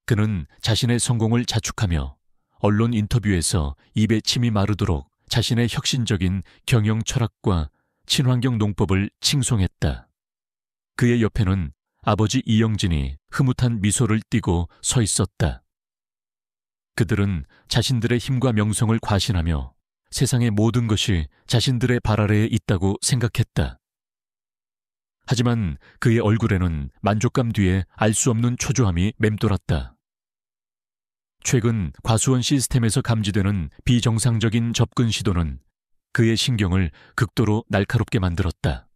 S1: 그는 자신의 성공을 자축하며 언론 인터뷰에서 입에 침이 마르도록 자신의 혁신적인 경영 철학과 친환경 농법을 칭송했다. 그의 옆에는 아버지 이영진이 흐뭇한 미소를 띠고 서 있었다. 그들은 자신들의 힘과 명성을 과신하며 세상의 모든 것이 자신들의 발 아래에 있다고 생각했다. 하지만 그의 얼굴에는 만족감 뒤에 알 수 없는 초조함이 맴돌았다. 최근 과수원 시스템에서 감지되는 비정상적인 접근 시도는 그의 신경을 극도로 날카롭게 만들었다.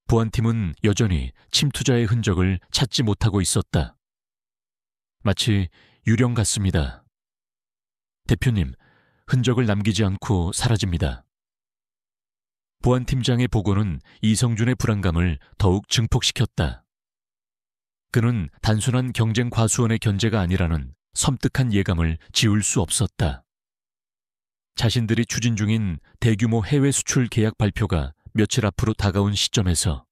S1: 보안팀은 여전히 침투자의 흔적을 찾지 못하고 있었다. 마치 유령 같습니다. 대표님, 흔적을 남기지 않고 사라집니다. 보안팀장의 보고는 이성준의 불안감을 더욱 증폭시켰다. 그는 단순한 경쟁 과수원의 견제가 아니라는 섬뜩한 예감을 지울 수 없었다. 자신들이 추진 중인 대규모 해외 수출 계약 발표가 며칠 앞으로 다가온 시점에서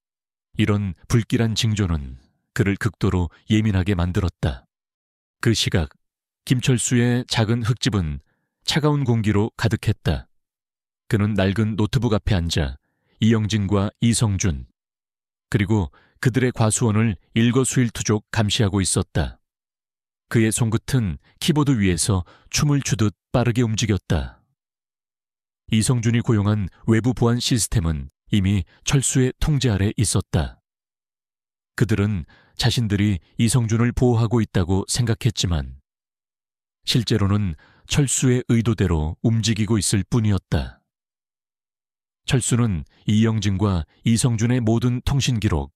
S1: 이런 불길한 징조는 그를 극도로 예민하게 만들었다. 그 시각 김철수의 작은 흙집은 차가운 공기로 가득했다. 그는 낡은 노트북 앞에 앉아 이영진과 이성준, 그리고 그들의 과수원을 일거수일투족 감시하고 있었다. 그의 손끝은 키보드 위에서 춤을 추듯 빠르게 움직였다. 이성준이 고용한 외부 보안 시스템은 이미 철수의 통제 아래 있었다. 그들은 자신들이 이성준을 보호하고 있다고 생각했지만 실제로는 철수의 의도대로 움직이고 있을 뿐이었다. 철수는 이영진과 이성준의 모든 통신 기록,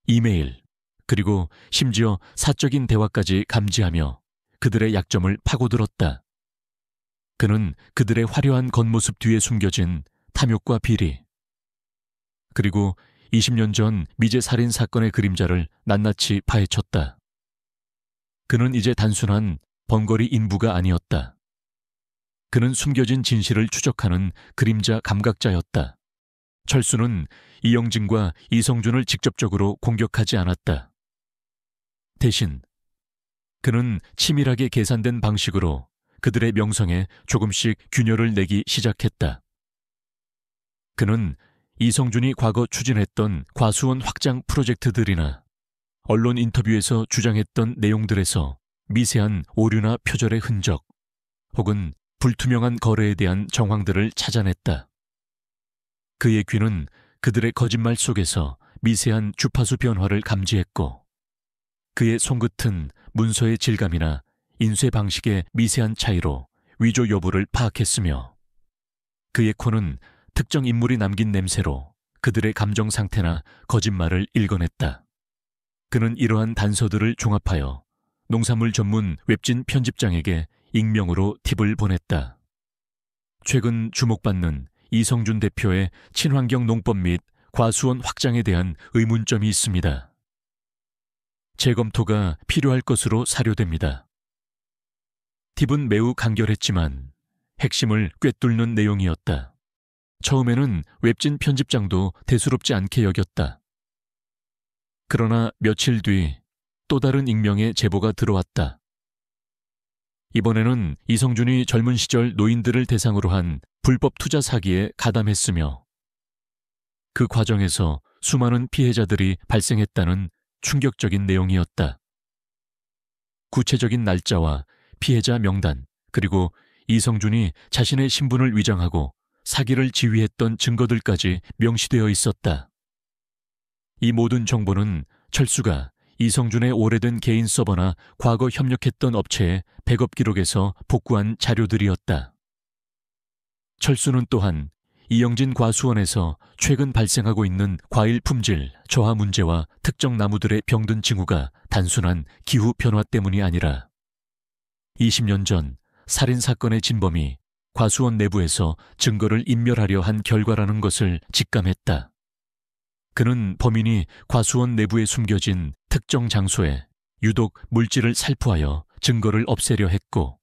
S1: 이메일, 그리고 심지어 사적인 대화까지 감지하며 그들의 약점을 파고들었다. 그는 그들의 화려한 겉모습 뒤에 숨겨진 탐욕과 비리, 그리고 20년 전 미제 살인 사건의 그림자를 낱낱이 파헤쳤다. 그는 이제 단순한 번거리 인부가 아니었다. 그는 숨겨진 진실을 추적하는 그림자 감각자였다. 철수는 이영진과 이성준을 직접적으로 공격하지 않았다. 대신 그는 치밀하게 계산된 방식으로 그들의 명성에 조금씩 균열을 내기 시작했다. 그는 이성준이 과거 추진했던 과수원 확장 프로젝트들이나 언론 인터뷰에서 주장했던 내용들에서 미세한 오류나 표절의 흔적, 혹은 불투명한 거래에 대한 정황들을 찾아냈다. 그의 귀는 그들의 거짓말 속에서 미세한 주파수 변화를 감지했고, 그의 손끝은 문서의 질감이나 인쇄 방식의 미세한 차이로 위조 여부를 파악했으며, 그의 코는 특정 인물이 남긴 냄새로 그들의 감정 상태나 거짓말을 읽어냈다. 그는 이러한 단서들을 종합하여 농산물 전문 웹진 편집장에게 익명으로 팁을 보냈다. 최근 주목받는 이성준 대표의 친환경 농법 및 과수원 확장에 대한 의문점이 있습니다. 재검토가 필요할 것으로 사료됩니다. 팁은 매우 간결했지만 핵심을 꿰뚫는 내용이었다. 처음에는 웹진 편집장도 대수롭지 않게 여겼다. 그러나 며칠 뒤 또 다른 익명의 제보가 들어왔다. 이번에는 이성준이 젊은 시절 노인들을 대상으로 한 불법 투자 사기에 가담했으며 그 과정에서 수많은 피해자들이 발생했다는 충격적인 내용이었다. 구체적인 날짜와 피해자 명단, 그리고 이성준이 자신의 신분을 위장하고 사기를 지휘했던 증거들까지 명시되어 있었다. 이 모든 정보는 철수가 이성준의 오래된 개인 서버나 과거 협력했던 업체의 백업 기록에서 복구한 자료들이었다. 철수는 또한 이영진 과수원에서 최근 발생하고 있는 과일 품질 저하 문제와 특정 나무들의 병든 징후가 단순한 기후 변화 때문이 아니라 20년 전 살인 사건의 진범이 과수원 내부에서 증거를 인멸하려 한 결과라는 것을 직감했다. 그는 범인이 과수원 내부에 숨겨진 특정 장소에 유독 물질을 살포하여 증거를 없애려 했고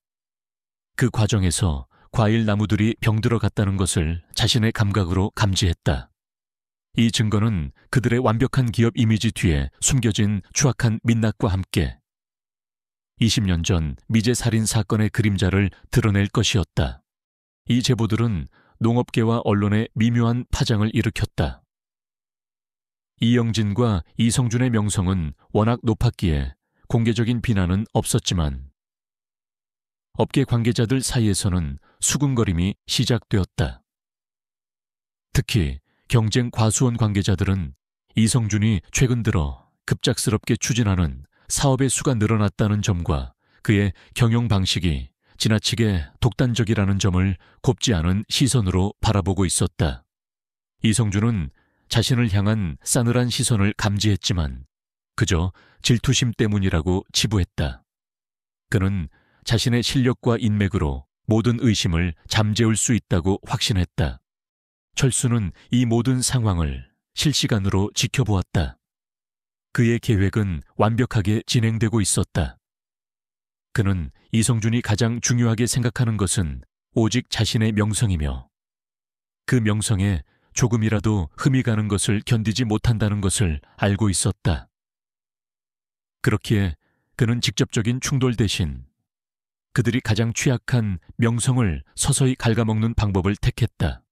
S1: 그 과정에서 과일 나무들이 병들어 갔다는 것을 자신의 감각으로 감지했다. 이 증거는 그들의 완벽한 기업 이미지 뒤에 숨겨진 추악한 민낯과 함께 20년 전 미제 살인 사건의 그림자를 드러낼 것이었다. 이 제보들은 농업계와 언론에 미묘한 파장을 일으켰다. 이영진과 이성준의 명성은 워낙 높았기에 공개적인 비난은 없었지만 업계 관계자들 사이에서는 수군거림이 시작되었다. 특히 경쟁 과수원 관계자들은 이성준이 최근 들어 급작스럽게 추진하는 사업의 수가 늘어났다는 점과 그의 경영 방식이 지나치게 독단적이라는 점을 곱지 않은 시선으로 바라보고 있었다. 이성준은 자신을 향한 싸늘한 시선을 감지했지만 그저 질투심 때문이라고 치부했다. 그는 자신의 실력과 인맥으로 모든 의심을 잠재울 수 있다고 확신했다. 철수는 이 모든 상황을 실시간으로 지켜보았다. 그의 계획은 완벽하게 진행되고 있었다. 그는 이성준이 가장 중요하게 생각하는 것은 오직 자신의 명성이며 그 명성에 조금이라도 흠이 가는 것을 견디지 못한다는 것을 알고 있었다. 그렇기에 그는 직접적인 충돌 대신 그들이 가장 취약한 명성을 서서히 갉아먹는 방법을 택했다.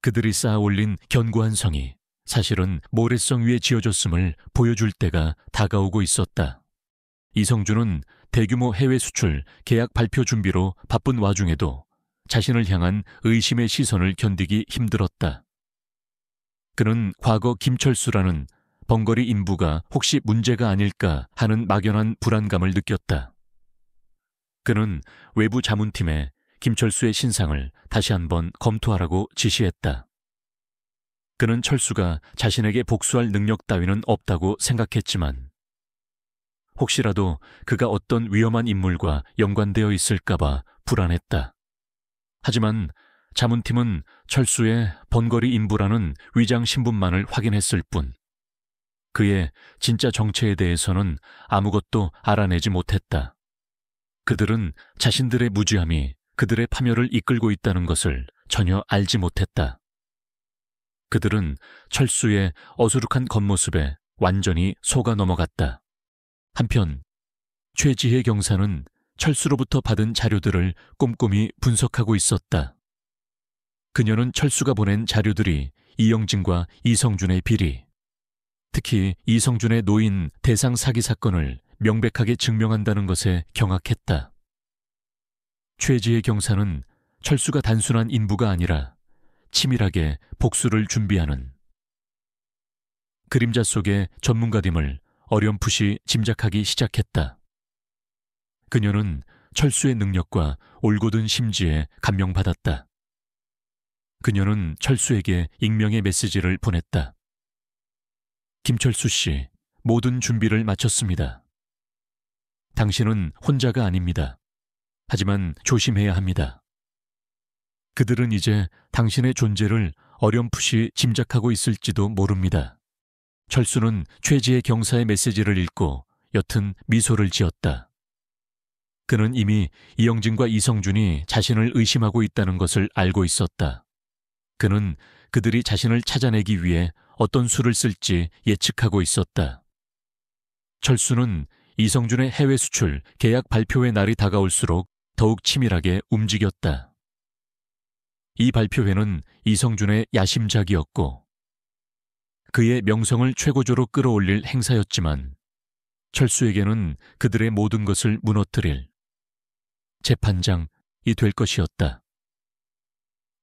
S1: 그들이 쌓아 올린 견고한 성이 사실은 모래성 위에 지어졌음을 보여줄 때가 다가오고 있었다. 이성준은 대규모 해외 수출 계약 발표 준비로 바쁜 와중에도 자신을 향한 의심의 시선을 견디기 힘들었다. 그는 과거 김철수라는 번거리 인부가 혹시 문제가 아닐까 하는 막연한 불안감을 느꼈다. 그는 외부 자문팀에 김철수의 신상을 다시 한번 검토하라고 지시했다. 그는 철수가 자신에게 복수할 능력 따위는 없다고 생각했지만 혹시라도 그가 어떤 위험한 인물과 연관되어 있을까봐 불안했다. 하지만 자문팀은 철수의 번거리 인부라는 위장 신분만을 확인했을 뿐 그의 진짜 정체에 대해서는 아무것도 알아내지 못했다. 그들은 자신들의 무지함이 그들의 파멸을 이끌고 있다는 것을 전혀 알지 못했다. 그들은 철수의 어수룩한 겉모습에 완전히 속아 넘어갔다. 한편 최지혜 경사는 철수로부터 받은 자료들을 꼼꼼히 분석하고 있었다. 그녀는 철수가 보낸 자료들이 이영진과 이성준의 비리, 특히 이성준의 노인 대상 사기 사건을 명백하게 증명한다는 것에 경악했다. 최지혜 경사는 철수가 단순한 인부가 아니라 치밀하게 복수를 준비하는 그림자 속의 전문가됨을 어렴풋이 짐작하기 시작했다. 그녀는 철수의 능력과 올곧은 심지에 감명받았다. 그녀는 철수에게 익명의 메시지를 보냈다. 김철수 씨, 모든 준비를 마쳤습니다. 당신은 혼자가 아닙니다. 하지만 조심해야 합니다. 그들은 이제 당신의 존재를 어렴풋이 짐작하고 있을지도 모릅니다. 철수는 최지혜 경사의 메시지를 읽고 옅은 미소를 지었다. 그는 이미 이영진과 이성준이 자신을 의심하고 있다는 것을 알고 있었다. 그는 그들이 자신을 찾아내기 위해 어떤 수를 쓸지 예측하고 있었다. 철수는 이성준의 해외 수출 계약 발표회 날이 다가올수록 더욱 치밀하게 움직였다. 이 발표회는 이성준의 야심작이었고 그의 명성을 최고조로 끌어올릴 행사였지만 철수에게는 그들의 모든 것을 무너뜨릴 재판장이 될 것이었다.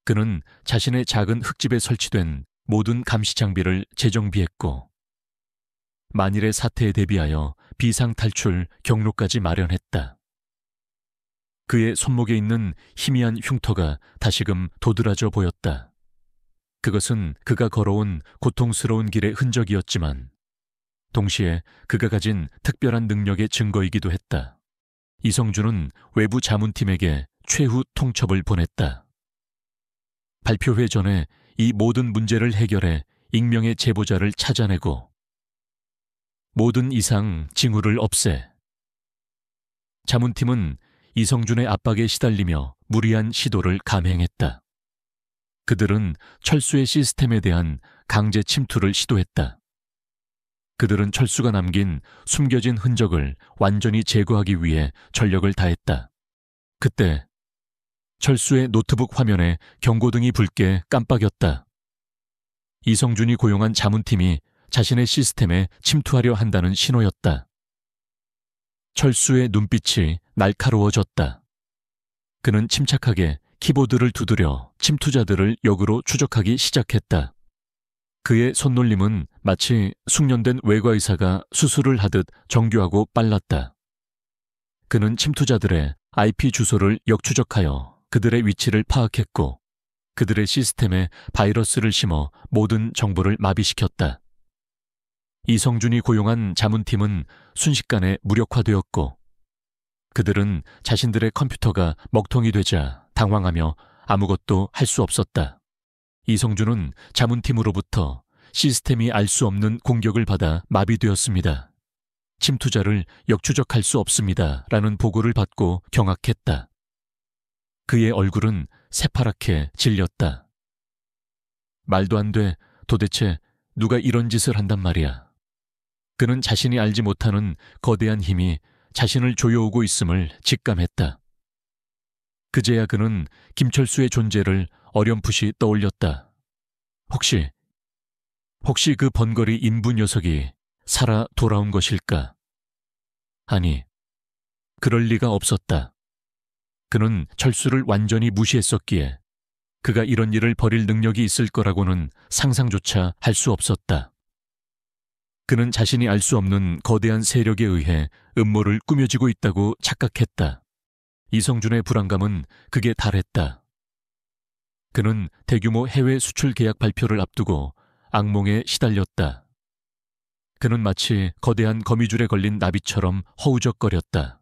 S1: 그는 자신의 작은 흙집에 설치된 모든 감시 장비를 재정비했고 만일의 사태에 대비하여 비상탈출 경로까지 마련했다. 그의 손목에 있는 희미한 흉터가 다시금 도드라져 보였다. 그것은 그가 걸어온 고통스러운 길의 흔적이었지만 동시에 그가 가진 특별한 능력의 증거이기도 했다. 이성준은 외부 자문팀에게 최후 통첩을 보냈다. 발표회 전에 이 모든 문제를 해결해 익명의 제보자를 찾아내고 모든 이상 징후를 없애. 자문팀은 이성준의 압박에 시달리며 무리한 시도를 감행했다. 그들은 철수의 시스템에 대한 강제 침투를 시도했다. 그들은 철수가 남긴 숨겨진 흔적을 완전히 제거하기 위해 전력을 다했다. 그때 철수의 노트북 화면에 경고등이 붉게 깜빡였다. 이성준이 고용한 자문팀이 자신의 시스템에 침투하려 한다는 신호였다. 철수의 눈빛이 날카로워졌다. 그는 침착하게 키보드를 두드려 침투자들을 역으로 추적하기 시작했다. 그의 손놀림은 마치 숙련된 외과의사가 수술을 하듯 정교하고 빨랐다. 그는 침투자들의 IP 주소를 역추적하여 그들의 위치를 파악했고 그들의 시스템에 바이러스를 심어 모든 정보를 마비시켰다. 이성준이 고용한 자문팀은 순식간에 무력화되었고 그들은 자신들의 컴퓨터가 먹통이 되자 당황하며 아무것도 할 수 없었다. 이성준은 자문팀으로부터 시스템이 알 수 없는 공격을 받아 마비되었습니다. 침투자를 역추적할 수 없습니다. 라는 보고를 받고 경악했다. 그의 얼굴은 새파랗게 질렸다. 말도 안 돼. 도대체 누가 이런 짓을 한단 말이야. 그는 자신이 알지 못하는 거대한 힘이 자신을 조여오고 있음을 직감했다. 그제야 그는 김철수의 존재를 어렴풋이 떠올렸다. 혹시 그 번거리 인부 녀석이 살아 돌아온 것일까? 아니, 그럴 리가 없었다. 그는 철수를 완전히 무시했었기에 그가 이런 일을 벌일 능력이 있을 거라고는 상상조차 할 수 없었다. 그는 자신이 알 수 없는 거대한 세력에 의해 음모를 꾸며지고 있다고 착각했다. 이성준의 불안감은 극에 달했다. 그는 대규모 해외 수출 계약 발표를 앞두고 악몽에 시달렸다. 그는 마치 거대한 거미줄에 걸린 나비처럼 허우적거렸다.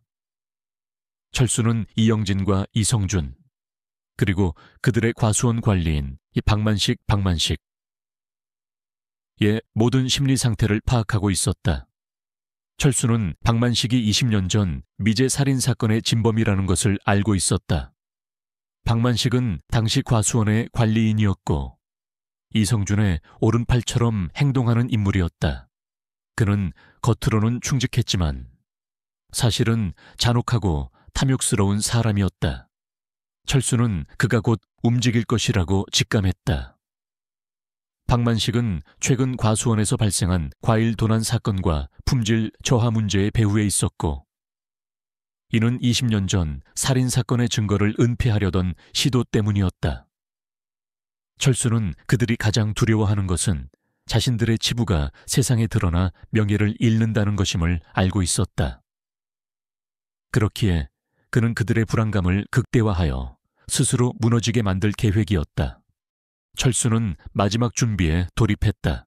S1: 철수는 이영진과 이성준, 그리고 그들의 과수원 관리인 이 박만식의 모든 심리 상태를 파악하고 있었다. 철수는 박만식이 20년 전 미제 살인 사건의 진범이라는 것을 알고 있었다. 박만식은 당시 과수원의 관리인이었고 이성준의 오른팔처럼 행동하는 인물이었다. 그는 겉으로는 충직했지만 사실은 잔혹하고 탐욕스러운 사람이었다. 철수는 그가 곧 움직일 것이라고 직감했다. 박만식은 최근 과수원에서 발생한 과일 도난 사건과 품질 저하 문제의 배후에 있었고 이는 20년 전 살인 사건의 증거를 은폐하려던 시도 때문이었다. 철수는 그들이 가장 두려워하는 것은 자신들의 치부가 세상에 드러나 명예를 잃는다는 것임을 알고 있었다. 그렇기에 그는 그들의 불안감을 극대화하여 스스로 무너지게 만들 계획이었다. 철수는 마지막 준비에 돌입했다.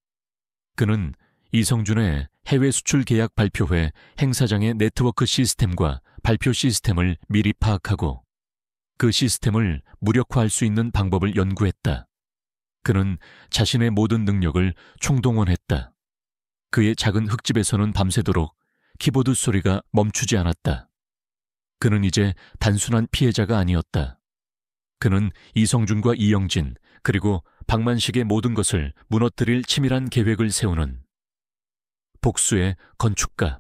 S1: 그는 이성준의 해외 수출 계약 발표회 행사장의 네트워크 시스템과 발표 시스템을 미리 파악하고 그 시스템을 무력화할 수 있는 방법을 연구했다. 그는 자신의 모든 능력을 총동원했다. 그의 작은 흙집에서는 밤새도록 키보드 소리가 멈추지 않았다. 그는 이제 단순한 피해자가 아니었다. 그는 이성준과 이영진 그리고 박만식의 모든 것을 무너뜨릴 치밀한 계획을 세우는 복수의 건축가였다.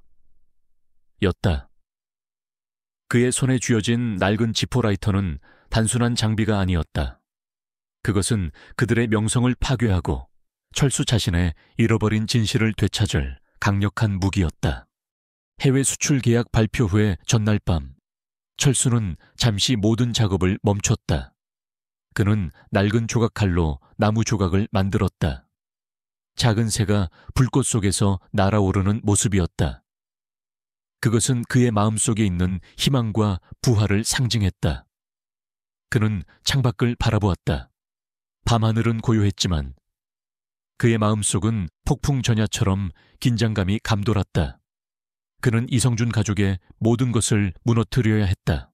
S1: 그의 손에 쥐어진 낡은 지포라이터는 단순한 장비가 아니었다. 그것은 그들의 명성을 파괴하고 철수 자신의 잃어버린 진실을 되찾을 강력한 무기였다. 해외 수출 계약 발표 후의 전날 밤, 철수는 잠시 모든 작업을 멈췄다. 그는 낡은 조각칼로 나무 조각을 만들었다. 작은 새가 불꽃 속에서 날아오르는 모습이었다. 그것은 그의 마음속에 있는 희망과 부활을 상징했다. 그는 창밖을 바라보았다. 밤하늘은 고요했지만 그의 마음속은 폭풍전야처럼 긴장감이 감돌았다. 그는 이성준 가족의 모든 것을 무너뜨려야 했다.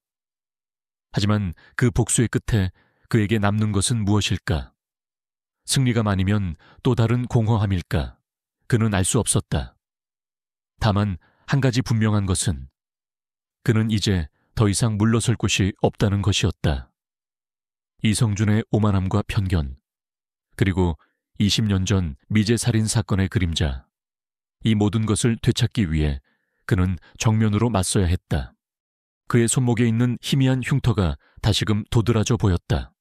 S1: 하지만 그 복수의 끝에 그에게 남는 것은 무엇일까? 승리가 아니면 또 다른 공허함일까? 그는 알 수 없었다. 다만 한 가지 분명한 것은 그는 이제 더 이상 물러설 곳이 없다는 것이었다. 이성준의 오만함과 편견, 그리고 20년 전 미제 살인 사건의 그림자, 이 모든 것을 되찾기 위해 그는 정면으로 맞서야 했다. 그의 손목에 있는 희미한 흉터가 다시금 도드라져 보였다.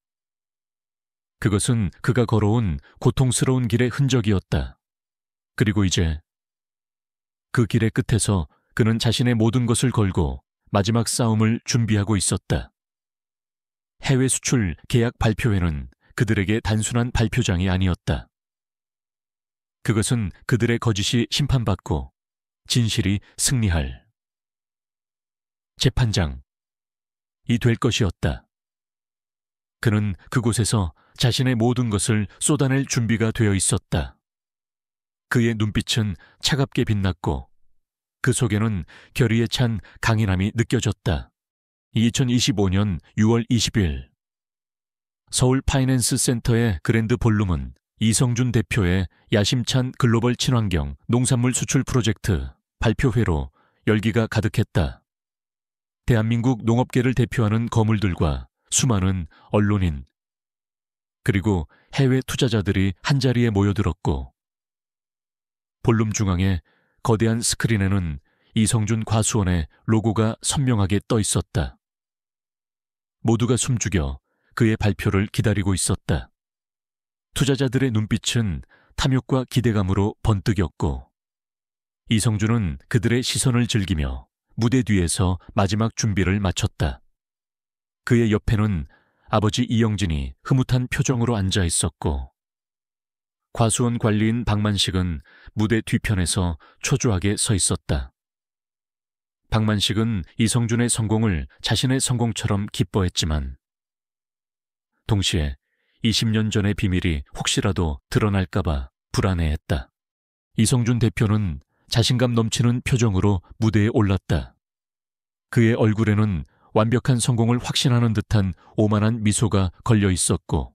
S1: 그것은 그가 걸어온 고통스러운 길의 흔적이었다. 그리고 이제 그 길의 끝에서 그는 자신의 모든 것을 걸고 마지막 싸움을 준비하고 있었다. 해외 수출 계약 발표회는 그들에게 단순한 발표장이 아니었다. 그것은 그들의 거짓이 심판받고 진실이 승리할 재판장이 될 것이었다. 그는 그곳에서 자신의 모든 것을 쏟아낼 준비가 되어 있었다. 그의 눈빛은 차갑게 빛났고 그 속에는 결의에 찬 강인함이 느껴졌다. 2025년 6월 20일 서울 파이낸스 센터의 그랜드 볼룸은 이성준 대표의 야심찬 글로벌 친환경 농산물 수출 프로젝트 발표회로 열기가 가득했다. 대한민국 농업계를 대표하는 거물들과 수많은 언론인 그리고 해외 투자자들이 한자리에 모여들었고 볼룸 중앙에 거대한 스크린에는 이성준 과수원의 로고가 선명하게 떠 있었다. 모두가 숨죽여 그의 발표를 기다리고 있었다. 투자자들의 눈빛은 탐욕과 기대감으로 번뜩였고 이성준은 그들의 시선을 즐기며 무대 뒤에서 마지막 준비를 마쳤다. 그의 옆에는 아버지 이영진이 흐뭇한 표정으로 앉아 있었고 과수원 관리인 박만식은 무대 뒤편에서 초조하게 서 있었다. 박만식은 이성준의 성공을 자신의 성공처럼 기뻐했지만 동시에 20년 전의 비밀이 혹시라도 드러날까봐 불안해했다. 이성준 대표는 자신감 넘치는 표정으로 무대에 올랐다. 그의 얼굴에는 완벽한 성공을 확신하는 듯한 오만한 미소가 걸려 있었고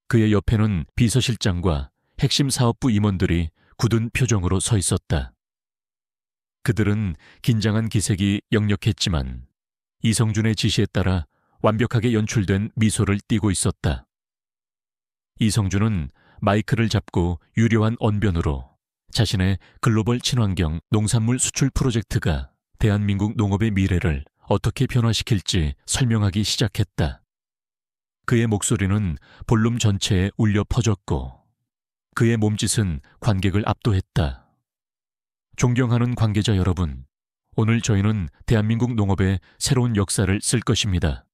S1: 그의 옆에는 비서실장과 핵심 사업부 임원들이 굳은 표정으로 서 있었다. 그들은 긴장한 기색이 역력했지만 이성준의 지시에 따라 완벽하게 연출된 미소를 띠고 있었다. 이성준은 마이크를 잡고 유려한 언변으로 자신의 글로벌 친환경 농산물 수출 프로젝트가 대한민국 농업의 미래를 어떻게 변화시킬지 설명하기 시작했다. 그의 목소리는 볼룸 전체에 울려 퍼졌고 그의 몸짓은 관객을 압도했다. 존경하는 관계자 여러분, 오늘 저희는 대한민국 농업의 새로운 역사를 쓸 것입니다.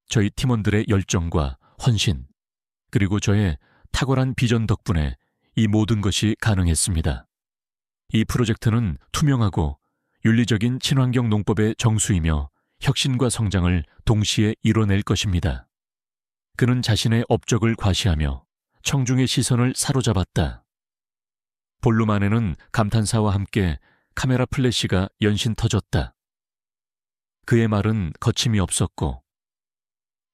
S1: 저희 팀원들의 열정과 헌신, 그리고 저의 탁월한 비전 덕분에 이 모든 것이 가능했습니다. 이 프로젝트는 투명하고 윤리적인 친환경 농법의 정수이며 혁신과 성장을 동시에 이뤄낼 것입니다. 그는 자신의 업적을 과시하며 청중의 시선을 사로잡았다. 볼룸 안에는 감탄사와 함께 카메라 플래시가 연신 터졌다. 그의 말은 거침이 없었고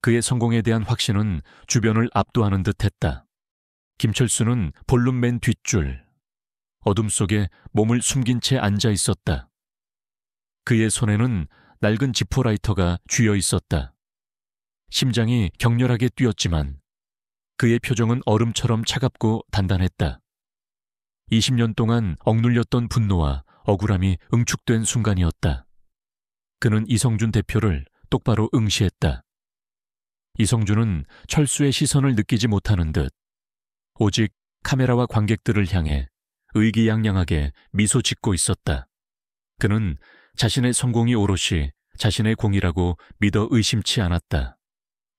S1: 그의 성공에 대한 확신은 주변을 압도하는 듯했다. 김철수는 볼륨 맨 뒷줄, 어둠 속에 몸을 숨긴 채 앉아 있었다. 그의 손에는 낡은 지포라이터가 쥐어 있었다. 심장이 격렬하게 뛰었지만 그의 표정은 얼음처럼 차갑고 단단했다. 20년 동안 억눌렸던 분노와 억울함이 응축된 순간이었다. 그는 이성준 대표를 똑바로 응시했다. 이성준은 철수의 시선을 느끼지 못하는 듯 오직 카메라와 관객들을 향해 의기양양하게 미소 짓고 있었다. 그는 자신의 성공이 오롯이 자신의 공이라고 믿어 의심치 않았다.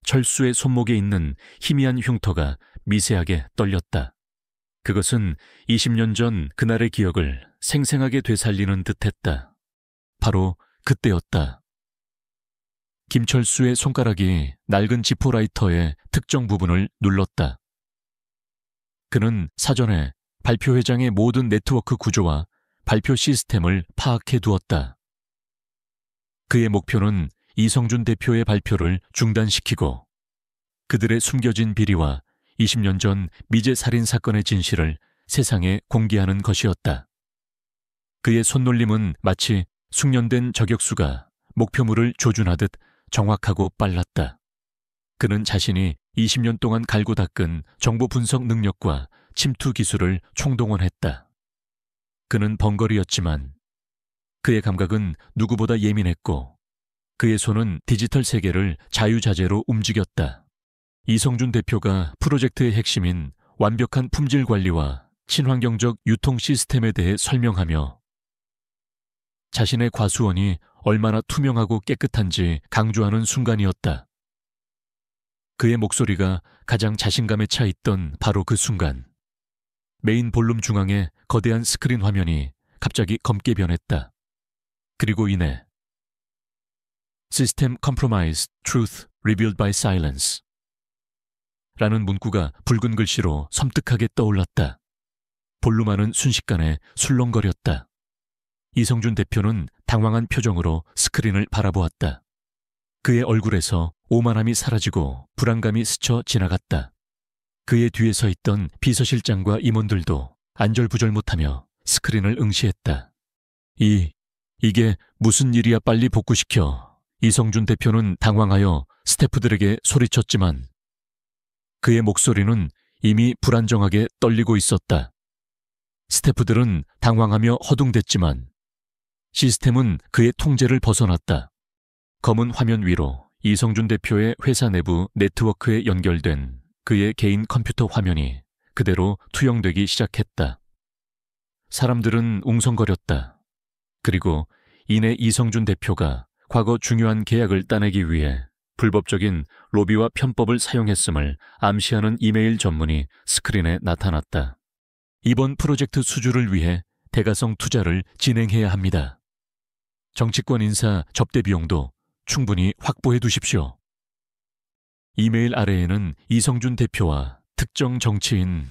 S1: 철수의 손목에 있는 희미한 흉터가 미세하게 떨렸다. 그것은 20년 전 그날의 기억을 생생하게 되살리는 듯했다. 바로 그때였다. 김철수의 손가락이 낡은 지포라이터의 특정 부분을 눌렀다. 그는 사전에 발표회장의 모든 네트워크 구조와 발표 시스템을 파악해 두었다. 그의 목표는 이성준 대표의 발표를 중단시키고 그들의 숨겨진 비리와 20년 전 미제 살인 사건의 진실을 세상에 공개하는 것이었다. 그의 손놀림은 마치 숙련된 저격수가 목표물을 조준하듯 정확하고 빨랐다. 그는 자신이 20년 동안 갈고 닦은 정보 분석 능력과 침투 기술을 총동원했다. 그는 번거리였지만 그의 감각은 누구보다 예민했고 그의 손은 디지털 세계를 자유자재로 움직였다. 이성준 대표가 프로젝트의 핵심인 완벽한 품질 관리와 친환경적 유통 시스템에 대해 설명하며 자신의 과수원이 얼마나 투명하고 깨끗한지 강조하는 순간이었다. 그의 목소리가 가장 자신감에 차 있던 바로 그 순간, 메인 볼륨 중앙의 거대한 스크린 화면이 갑자기 검게 변했다. 그리고 이내 System Compromised, Truth Revealed by Silence 라는 문구가 붉은 글씨로 섬뜩하게 떠올랐다. 볼륨하는 순식간에 술렁거렸다. 이성준 대표는 당황한 표정으로 스크린을 바라보았다. 그의 얼굴에서 오만함이 사라지고 불안감이 스쳐 지나갔다. 그의 뒤에 서 있던 비서실장과 임원들도 안절부절 못하며 스크린을 응시했다. 이게 무슨 일이야, 빨리 복구시켜. 이성준 대표는 당황하여 스태프들에게 소리쳤지만 그의 목소리는 이미 불안정하게 떨리고 있었다. 스태프들은 당황하며 허둥댔지만 시스템은 그의 통제를 벗어났다. 검은 화면 위로 이성준 대표의 회사 내부 네트워크에 연결된 그의 개인 컴퓨터 화면이 그대로 투영되기 시작했다. 사람들은 웅성거렸다. 그리고 이내 이성준 대표가 과거 중요한 계약을 따내기 위해 불법적인 로비와 편법을 사용했음을 암시하는 이메일 전문이 스크린에 나타났다. 이번 프로젝트 수주를 위해 대가성 투자를 진행해야 합니다. 정치권 인사 접대 비용도 충분히 확보해 두십시오. 이메일 아래에는 이성준 대표와 특정 정치인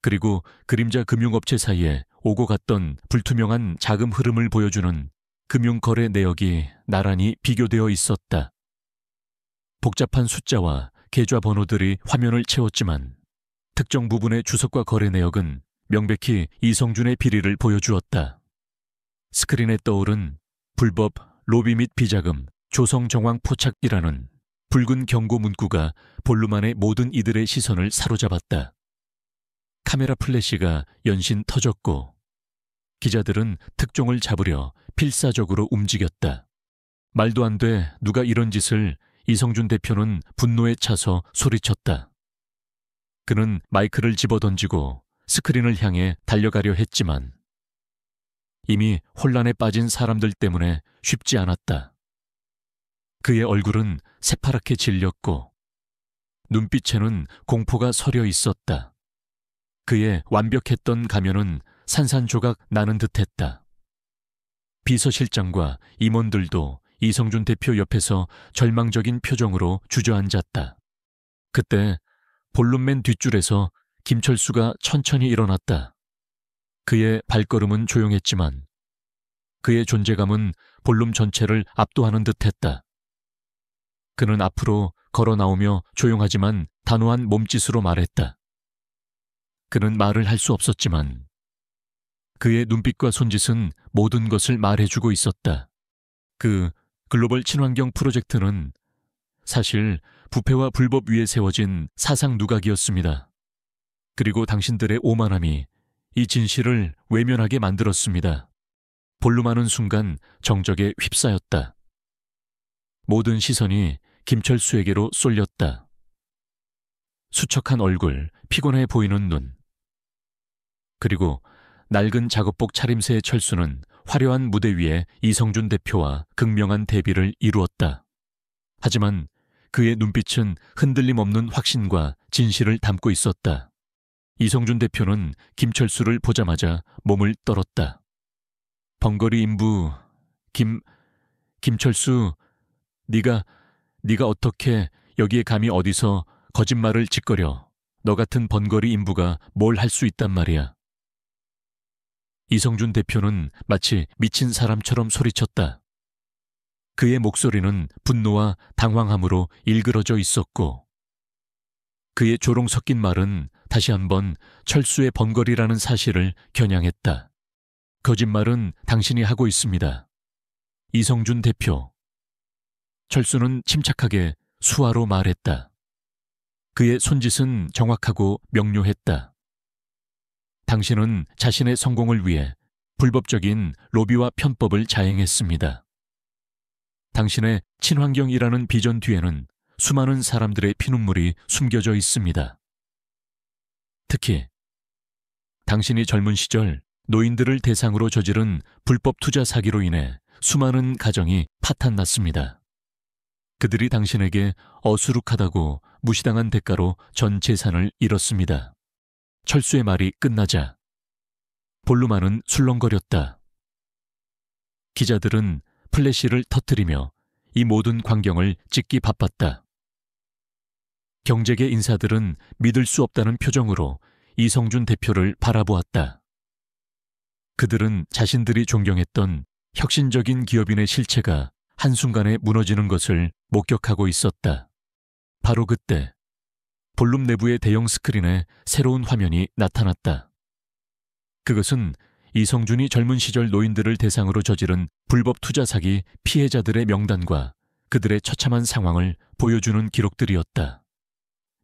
S1: 그리고 그림자 금융업체 사이에 오고 갔던 불투명한 자금 흐름을 보여주는 금융거래 내역이 나란히 비교되어 있었다. 복잡한 숫자와 계좌 번호들이 화면을 채웠지만 특정 부분의 주석과 거래 내역은 명백히 이성준의 비리를 보여주었다. 스크린에 떠오른 불법 로비 및 비자금 조성정황 포착이라는 붉은 경고 문구가 볼륨 안의 모든 이들의 시선을 사로잡았다. 카메라 플래시가 연신 터졌고 기자들은 특종을 잡으려 필사적으로 움직였다. 말도 안 돼, 누가 이런 짓을. 이성준 대표는 분노에 차서 소리쳤다. 그는 마이크를 집어던지고 스크린을 향해 달려가려 했지만 이미 혼란에 빠진 사람들 때문에 쉽지 않았다. 그의 얼굴은 새파랗게 질렸고 눈빛에는 공포가 서려 있었다. 그의 완벽했던 가면은 산산조각 나는 듯했다. 비서실장과 임원들도 이성준 대표 옆에서 절망적인 표정으로 주저앉았다. 그때 볼륨맨 뒷줄에서 김철수가 천천히 일어났다. 그의 발걸음은 조용했지만 그의 존재감은 볼륨 전체를 압도하는 듯했다. 그는 앞으로 걸어 나오며 조용하지만 단호한 몸짓으로 말했다. 그는 말을 할 수 없었지만 그의 눈빛과 손짓은 모든 것을 말해주고 있었다. 그 글로벌 친환경 프로젝트는 사실 부패와 불법 위에 세워진 사상 누각이었습니다. 그리고 당신들의 오만함이 이 진실을 외면하게 만들었습니다. 볼륨하는 순간 정적에 휩싸였다. 모든 시선이 김철수에게로 쏠렸다. 수척한 얼굴, 피곤해 보이는 눈. 그리고 낡은 작업복 차림새의 철수는 화려한 무대 위에 이성준 대표와 극명한 대비를 이루었다. 하지만 그의 눈빛은 흔들림 없는 확신과 진실을 담고 있었다. 이성준 대표는 김철수를 보자마자 몸을 떨었다. 번거리 인부, 김철수, 네가 어떻게 여기에 감히 어디서 거짓말을 짓거려. 너 같은 번거리 인부가 뭘 할 수 있단 말이야. 이성준 대표는 마치 미친 사람처럼 소리쳤다. 그의 목소리는 분노와 당황함으로 일그러져 있었고 그의 조롱 섞인 말은 다시 한번 철수의 번거리라는 사실을 겨냥했다. 거짓말은 당신이 하고 있습니다. 이성준 대표. 철수는 침착하게 수화로 말했다. 그의 손짓은 정확하고 명료했다. 당신은 자신의 성공을 위해 불법적인 로비와 편법을 자행했습니다. 당신의 친환경이라는 비전 뒤에는 수많은 사람들의 피눈물이 숨겨져 있습니다. 특히 당신이 젊은 시절 노인들을 대상으로 저지른 불법 투자 사기로 인해 수많은 가정이 파탄났습니다. 그들이 당신에게 어수룩하다고 무시당한 대가로 전 재산을 잃었습니다. 철수의 말이 끝나자 볼륨만은 술렁거렸다. 기자들은 플래시를 터뜨리며 이 모든 광경을 찍기 바빴다. 경제계 인사들은 믿을 수 없다는 표정으로 이성준 대표를 바라보았다. 그들은 자신들이 존경했던 혁신적인 기업인의 실체가 한순간에 무너지는 것을 목격하고 있었다. 바로 그때 볼륨 내부의 대형 스크린에 새로운 화면이 나타났다. 그것은 이성준이 젊은 시절 노인들을 대상으로 저지른 불법 투자 사기 피해자들의 명단과 그들의 처참한 상황을 보여주는 기록들이었다.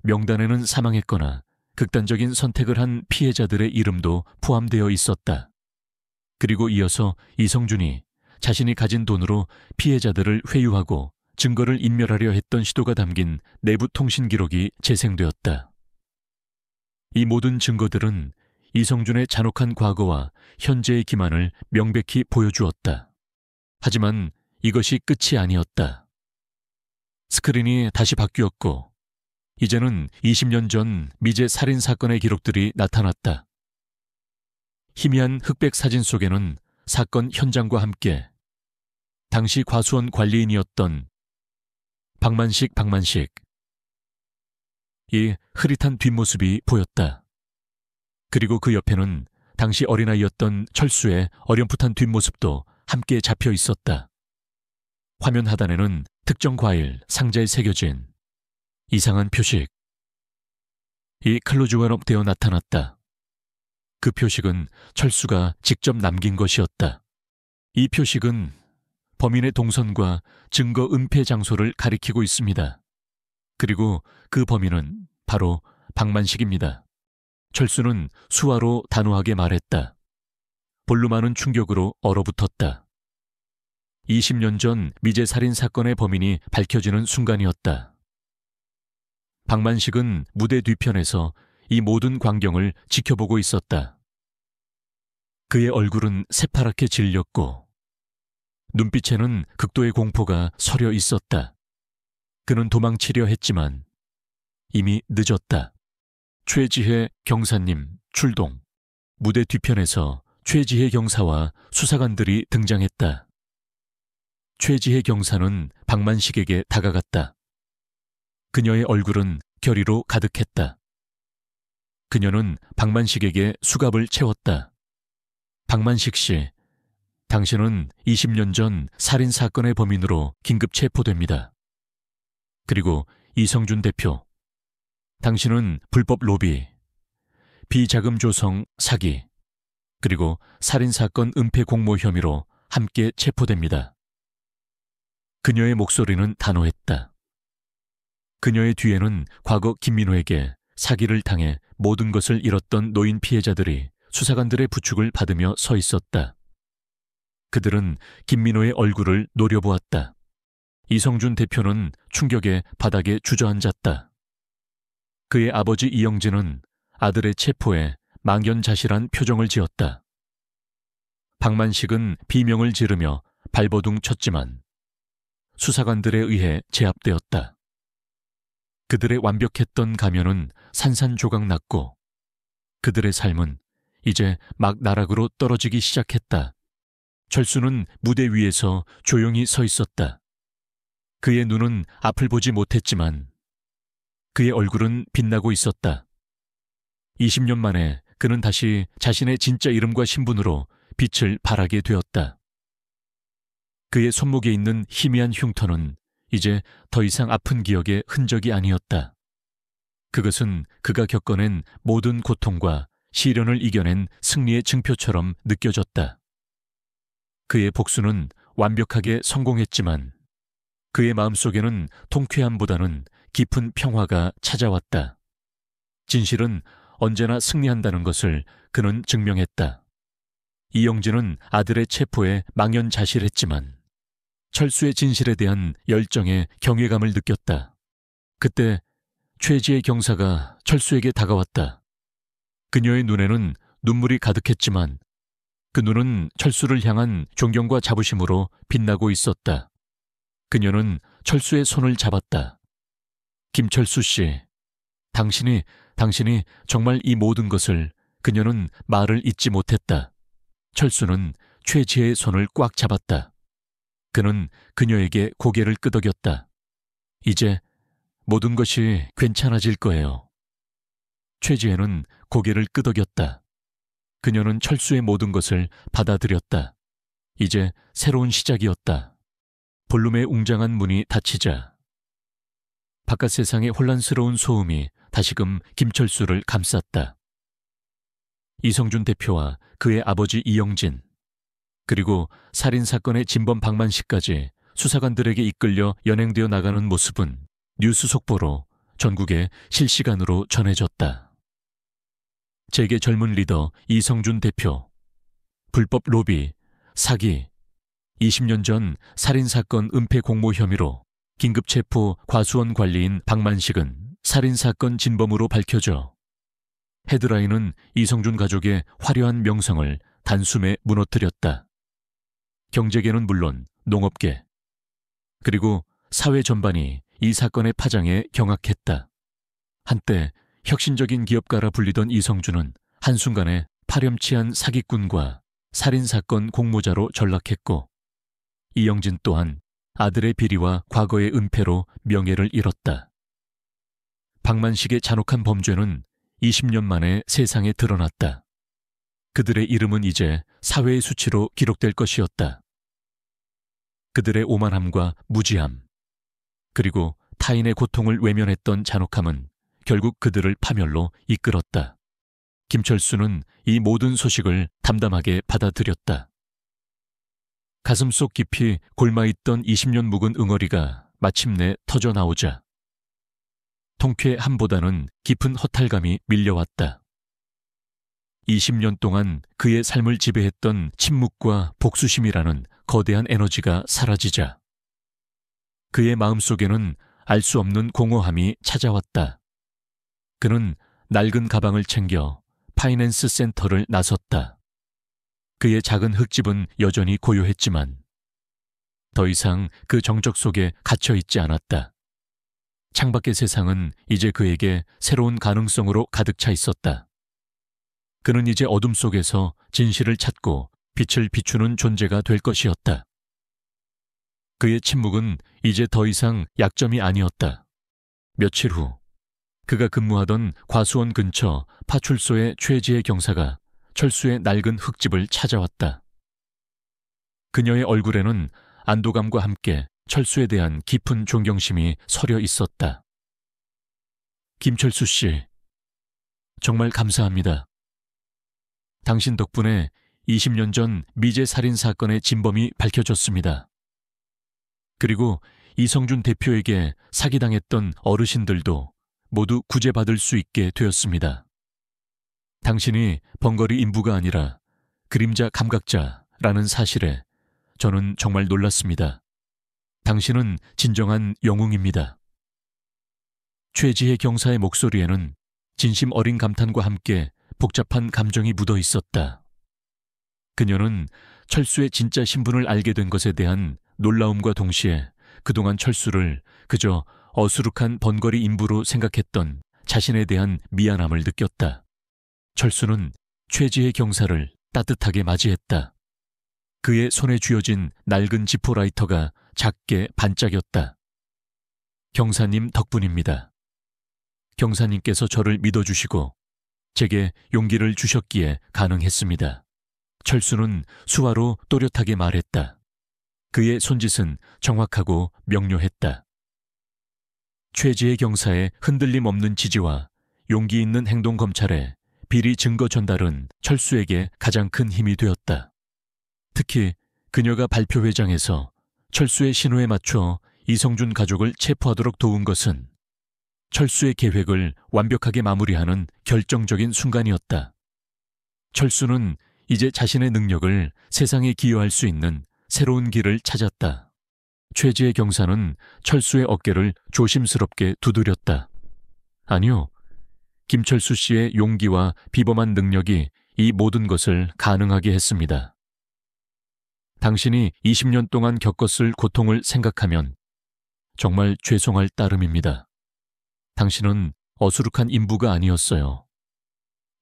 S1: 명단에는 사망했거나 극단적인 선택을 한 피해자들의 이름도 포함되어 있었다. 그리고 이어서 이성준이 자신이 가진 돈으로 피해자들을 회유하고 증거를 인멸하려 했던 시도가 담긴 내부 통신 기록이 재생되었다. 이 모든 증거들은 이성준의 잔혹한 과거와 현재의 기만을 명백히 보여주었다. 하지만 이것이 끝이 아니었다. 스크린이 다시 바뀌었고 이제는 20년 전 미제 살인 사건의 기록들이 나타났다. 희미한 흑백 사진 속에는 사건 현장과 함께 당시 과수원 관리인이었던 박만식 이 흐릿한 뒷모습이 보였다. 그리고 그 옆에는 당시 어린아이였던 철수의 어렴풋한 뒷모습도 함께 잡혀 있었다. 화면 하단에는 특정 과일 상자에 새겨진 이상한 표식. 이 클로즈업되어 되어 나타났다. 그 표식은 철수가 직접 남긴 것이었다. 이 표식은 범인의 동선과 증거 은폐 장소를 가리키고 있습니다. 그리고 그 범인은 바로 박만식입니다. 철수는 수화로 단호하게 말했다. 볼륨하는 충격으로 얼어붙었다. 20년 전 미제 살인 사건의 범인이 밝혀지는 순간이었다. 박만식은 무대 뒤편에서 이 모든 광경을 지켜보고 있었다. 그의 얼굴은 새파랗게 질렸고 눈빛에는 극도의 공포가 서려 있었다. 그는 도망치려 했지만 이미 늦었다. 최지혜 경사님 출동. 무대 뒤편에서 최지혜 경사와 수사관들이 등장했다. 최지혜 경사는 박만식에게 다가갔다. 그녀의 얼굴은 결의로 가득했다. 그녀는 박만식에게 수갑을 채웠다. 박만식 씨, 당신은 20년 전 살인 사건의 범인으로 긴급 체포됩니다. 그리고 이성준 대표, 당신은 불법 로비, 비자금 조성 사기, 그리고 살인사건 은폐 공모 혐의로 함께 체포됩니다. 그녀의 목소리는 단호했다. 그녀의 뒤에는 과거 김민호에게 사기를 당해 모든 것을 잃었던 노인 피해자들이 수사관들의 부축을 받으며 서 있었다. 그들은 김민호의 얼굴을 노려보았다. 이성준 대표는 충격에 바닥에 주저앉았다. 그의 아버지 이영진은 아들의 체포에 망연자실한 표정을 지었다. 박만식은 비명을 지르며 발버둥 쳤지만 수사관들에 의해 제압되었다. 그들의 완벽했던 가면은 산산조각 났고 그들의 삶은 이제 막 나락으로 떨어지기 시작했다. 철수는 무대 위에서 조용히 서 있었다. 그의 눈은 앞을 보지 못했지만 그의 얼굴은 빛나고 있었다. 20년 만에 그는 다시 자신의 진짜 이름과 신분으로 빛을 발하게 되었다. 그의 손목에 있는 희미한 흉터는 이제 더 이상 아픈 기억의 흔적이 아니었다. 그것은 그가 겪어낸 모든 고통과 시련을 이겨낸 승리의 증표처럼 느껴졌다. 그의 복수는 완벽하게 성공했지만 그의 마음속에는 통쾌함보다는 깊은 평화가 찾아왔다. 진실은 언제나 승리한다는 것을 그는 증명했다. 이영진은 아들의 체포에 망연자실했지만 철수의 진실에 대한 열정에 경외감을 느꼈다. 그때 최지혜 경사가 철수에게 다가왔다. 그녀의 눈에는 눈물이 가득했지만 그 눈은 철수를 향한 존경과 자부심으로 빛나고 있었다. 그녀는 철수의 손을 잡았다. 김철수 씨, 당신이 정말 이 모든 것을. 그녀는 말을 잇지 못했다. 철수는 최지혜의 손을 꽉 잡았다. 그는 그녀에게 고개를 끄덕였다. 이제 모든 것이 괜찮아질 거예요. 최지혜는 고개를 끄덕였다. 그녀는 철수의 모든 것을 받아들였다. 이제 새로운 시작이었다. 볼룸의 웅장한 문이 닫히자 바깥 세상의 혼란스러운 소음이 다시금 김철수를 감쌌다. 이성준 대표와 그의 아버지 이영진, 그리고 살인사건의 진범 박만식까지 수사관들에게 이끌려 연행되어 나가는 모습은 뉴스 속보로 전국에 실시간으로 전해졌다. 재계 젊은 리더 이성준 대표, 불법 로비, 사기, 20년 전 살인사건 은폐 공모 혐의로 긴급체포 과수원 관리인 박만식은 살인사건 진범으로 밝혀져 헤드라인은 이성준 가족의 화려한 명성을 단숨에 무너뜨렸다. 경제계는 물론 농업계, 그리고 사회 전반이 이 사건의 파장에 경악했다. 한때 혁신적인 기업가라 불리던 이성준은 한순간에 파렴치한 사기꾼과 살인사건 공모자로 전락했고 이영진 또한 아들의 비리와 과거의 은폐로 명예를 잃었다. 박만식의 잔혹한 범죄는 20년 만에 세상에 드러났다. 그들의 이름은 이제 사회의 수치로 기록될 것이었다. 그들의 오만함과 무지함, 그리고 타인의 고통을 외면했던 잔혹함은 결국 그들을 파멸로 이끌었다. 김철수는 이 모든 소식을 담담하게 받아들였다. 가슴속 깊이 골마있던 20년 묵은 응어리가 마침내 터져나오자 통쾌함보다는 깊은 허탈감이 밀려왔다. 20년 동안 그의 삶을 지배했던 침묵과 복수심이라는 거대한 에너지가 사라지자 그의 마음속에는 알 수 없는 공허함이 찾아왔다. 그는 낡은 가방을 챙겨 파이낸스 센터를 나섰다. 그의 작은 흙집은 여전히 고요했지만 더 이상 그 정적 속에 갇혀있지 않았다. 창밖의 세상은 이제 그에게 새로운 가능성으로 가득 차 있었다. 그는 이제 어둠 속에서 진실을 찾고 빛을 비추는 존재가 될 것이었다. 그의 침묵은 이제 더 이상 약점이 아니었다. 며칠 후 그가 근무하던 과수원 근처 파출소의 최지혜 경사가 철수의 낡은 흙집을 찾아왔다. 그녀의 얼굴에는 안도감과 함께 철수에 대한 깊은 존경심이 서려 있었다. 김철수 씨, 정말 감사합니다. 당신 덕분에 20년 전 미제 살인 사건의 진범이 밝혀졌습니다. 그리고 이성준 대표에게 사기당했던 어르신들도 모두 구제받을 수 있게 되었습니다. 당신이 번거리 인부가 아니라 그림자 감각자라는 사실에 저는 정말 놀랐습니다. 당신은 진정한 영웅입니다. 최지혜 경사의 목소리에는 진심 어린 감탄과 함께 복잡한 감정이 묻어 있었다. 그녀는 철수의 진짜 신분을 알게 된 것에 대한 놀라움과 동시에 그동안 철수를 그저 어수룩한 번거리 인부로 생각했던 자신에 대한 미안함을 느꼈다. 철수는 최지혜 경사를 따뜻하게 맞이했다. 그의 손에 쥐어진 낡은 지포라이터가 작게 반짝였다. 경사님 덕분입니다. 경사님께서 저를 믿어주시고 제게 용기를 주셨기에 가능했습니다. 철수는 수화로 또렷하게 말했다. 그의 손짓은 정확하고 명료했다. 최지혜 경사의 흔들림 없는 지지와 용기 있는 행동 검찰에 비리 증거 전달은 철수에게 가장 큰 힘이 되었다. 특히 그녀가 발표회장에서 철수의 신호에 맞춰 이성준 가족을 체포하도록 도운 것은 철수의 계획을 완벽하게 마무리하는 결정적인 순간이었다. 철수는 이제 자신의 능력을 세상에 기여할 수 있는 새로운 길을 찾았다. 최지혜 경사는 철수의 어깨를 조심스럽게 두드렸다. 아니요, 김철수 씨의 용기와 비범한 능력이 이 모든 것을 가능하게 했습니다. 당신이 20년 동안 겪었을 고통을 생각하면 정말 죄송할 따름입니다. 당신은 어수룩한 인부가 아니었어요.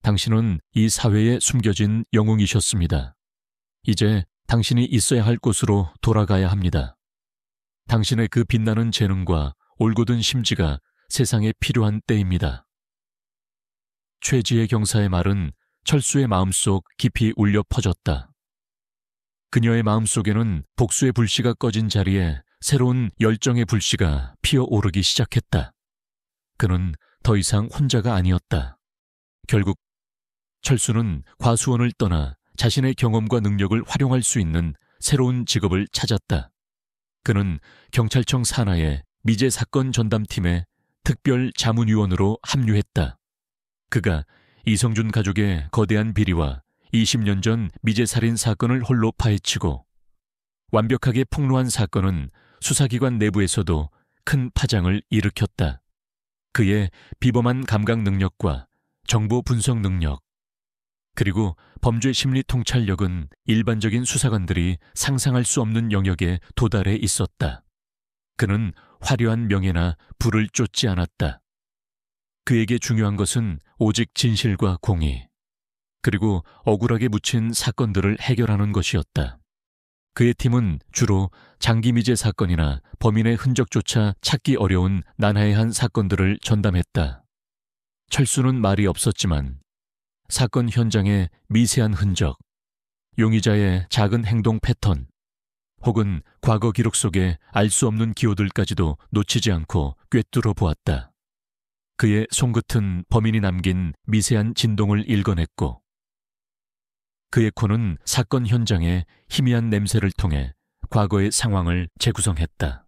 S1: 당신은 이 사회에 숨겨진 영웅이셨습니다. 이제 당신이 있어야 할 곳으로 돌아가야 합니다. 당신의 그 빛나는 재능과 올곧은 심지가 세상에 필요한 때입니다. 최지혜 경사의 말은 철수의 마음속 깊이 울려 퍼졌다. 그녀의 마음속에는 복수의 불씨가 꺼진 자리에 새로운 열정의 불씨가 피어오르기 시작했다. 그는 더 이상 혼자가 아니었다. 결국 철수는 과수원을 떠나 자신의 경험과 능력을 활용할 수 있는 새로운 직업을 찾았다. 그는 경찰청 산하의 미제 사건 전담팀의 특별 자문위원으로 합류했다. 그가 이성준 가족의 거대한 비리와 20년 전 미제 살인 사건을 홀로 파헤치고 완벽하게 폭로한 사건은 수사기관 내부에서도 큰 파장을 일으켰다. 그의 비범한 감각 능력과 정보 분석 능력, 그리고 범죄 심리 통찰력은 일반적인 수사관들이 상상할 수 없는 영역에 도달해 있었다. 그는 화려한 명예나 부를 쫓지 않았다. 그에게 중요한 것은 오직 진실과 공의, 그리고 억울하게 묻힌 사건들을 해결하는 것이었다. 그의 팀은 주로 장기 미제 사건이나 범인의 흔적조차 찾기 어려운 난해한 사건들을 전담했다. 철수는 말이 없었지만 사건 현장의 미세한 흔적, 용의자의 작은 행동 패턴, 혹은 과거 기록 속의 알 수 없는 기호들까지도 놓치지 않고 꿰뚫어 보았다. 그의 손끝은 범인이 남긴 미세한 진동을 읽어냈고 그의 코는 사건 현장의 희미한 냄새를 통해 과거의 상황을 재구성했다.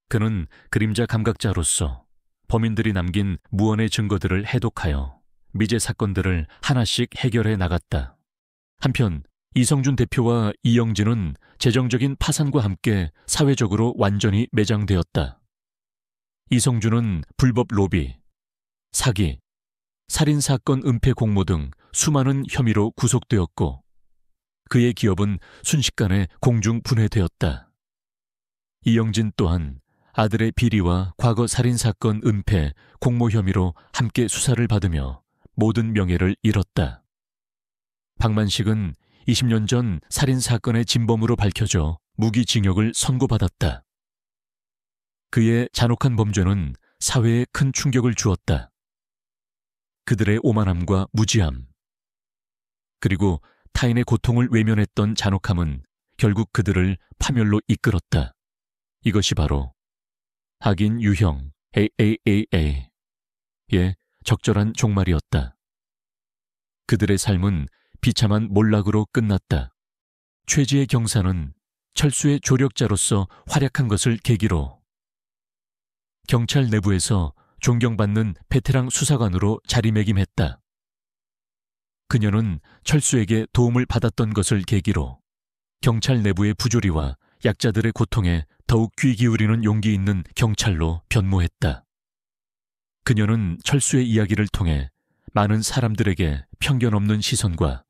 S1: 그는 그림자 감각자로서 범인들이 남긴 무언의 증거들을 해독하여 미제 사건들을 하나씩 해결해 나갔다. 한편 이성준 대표와 이영진은 재정적인 파산과 함께 사회적으로 완전히 매장되었다. 이성준은 불법 로비, 사기, 살인사건 은폐 공모 등 수많은 혐의로 구속되었고 그의 기업은 순식간에 공중 분해되었다. 이영진 또한 아들의 비리와 과거 살인사건 은폐, 공모 혐의로 함께 수사를 받으며 모든 명예를 잃었다. 박만식은 20년 전 살인사건의 진범으로 밝혀져 무기징역을 선고받았다. 그의 잔혹한 범죄는 사회에 큰 충격을 주었다. 그들의 오만함과 무지함, 그리고 타인의 고통을 외면했던 잔혹함은 결국 그들을 파멸로 이끌었다. 이것이 바로 학인 유형 AAAA의 적절한 종말이었다. 그들의 삶은 비참한 몰락으로 끝났다. 최지의 경사는 철수의 조력자로서 활약한 것을 계기로 경찰 내부에서 존경받는 베테랑 수사관으로 자리매김했다. 그녀는 철수에게 도움을 받았던 것을 계기로 경찰 내부의 부조리와 약자들의 고통에 더욱 귀 기울이는 용기 있는 경찰로 변모했다. 그녀는 철수의 이야기를 통해 많은 사람들에게 편견 없는 시선과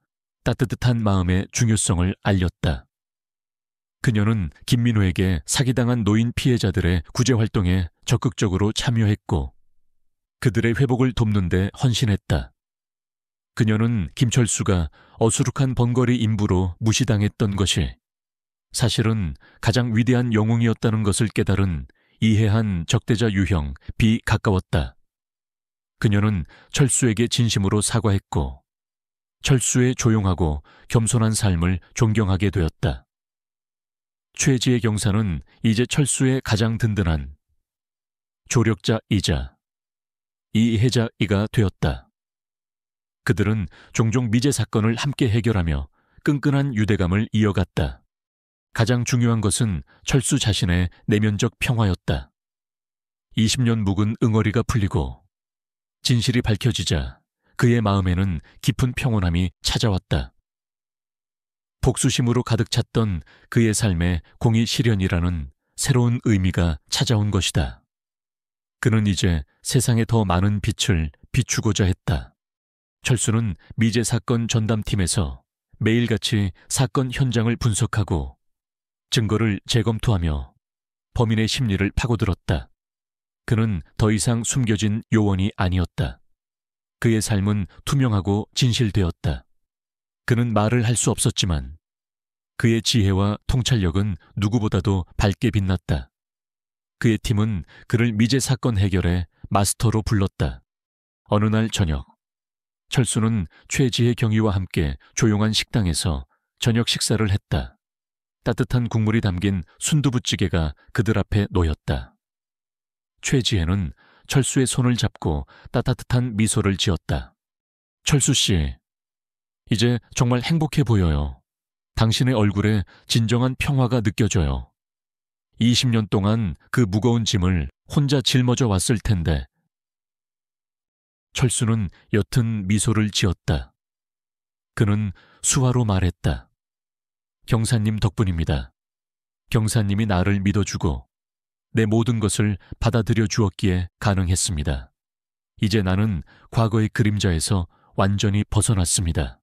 S1: 따뜻한 마음의 중요성을 알렸다. 그녀는 김민호에게 사기당한 노인 피해자들의 구제 활동에 적극적으로 참여했고 그들의 회복을 돕는 데 헌신했다. 그녀는 김철수가 어수룩한 번거리 인부로 무시당했던 것이 사실은 가장 위대한 영웅이었다는 것을 깨달은 이해한 적대자 유형 비 가까웠다. 그녀는 철수에게 진심으로 사과했고 철수의 조용하고 겸손한 삶을 존경하게 되었다. 최지의 경사는 이제 철수의 가장 든든한 조력자이자 이해자이가 되었다. 그들은 종종 미제 사건을 함께 해결하며 끈끈한 유대감을 이어갔다. 가장 중요한 것은 철수 자신의 내면적 평화였다. 20년 묵은 응어리가 풀리고 진실이 밝혀지자 그의 마음에는 깊은 평온함이 찾아왔다. 복수심으로 가득 찼던 그의 삶에 공의 실현이라는 새로운 의미가 찾아온 것이다. 그는 이제 세상에 더 많은 빛을 비추고자 했다. 철수는 미제 사건 전담팀에서 매일같이 사건 현장을 분석하고 증거를 재검토하며 범인의 심리를 파고들었다. 그는 더 이상 숨겨진 요원이 아니었다. 그의 삶은 투명하고 진실되었다. 그는 말을 할 수 없었지만 그의 지혜와 통찰력은 누구보다도 밝게 빛났다. 그의 팀은 그를 미제 사건 해결의 마스터로 불렀다. 어느 날 저녁, 철수는 최지혜 경위와 함께 조용한 식당에서 저녁 식사를 했다. 따뜻한 국물이 담긴 순두부찌개가 그들 앞에 놓였다. 최지혜는 철수의 손을 잡고 따뜻한 미소를 지었다. 철수 씨, 이제 정말 행복해 보여요. 당신의 얼굴에 진정한 평화가 느껴져요. 20년 동안 그 무거운 짐을 혼자 짊어져 왔을 텐데. 철수는 옅은 미소를 지었다. 그는 수화로 말했다. 경사님 덕분입니다. 경사님이 나를 믿어주고 내 모든 것을 받아들여 주었기에 가능했습니다. 이제 나는 과거의 그림자에서 완전히 벗어났습니다.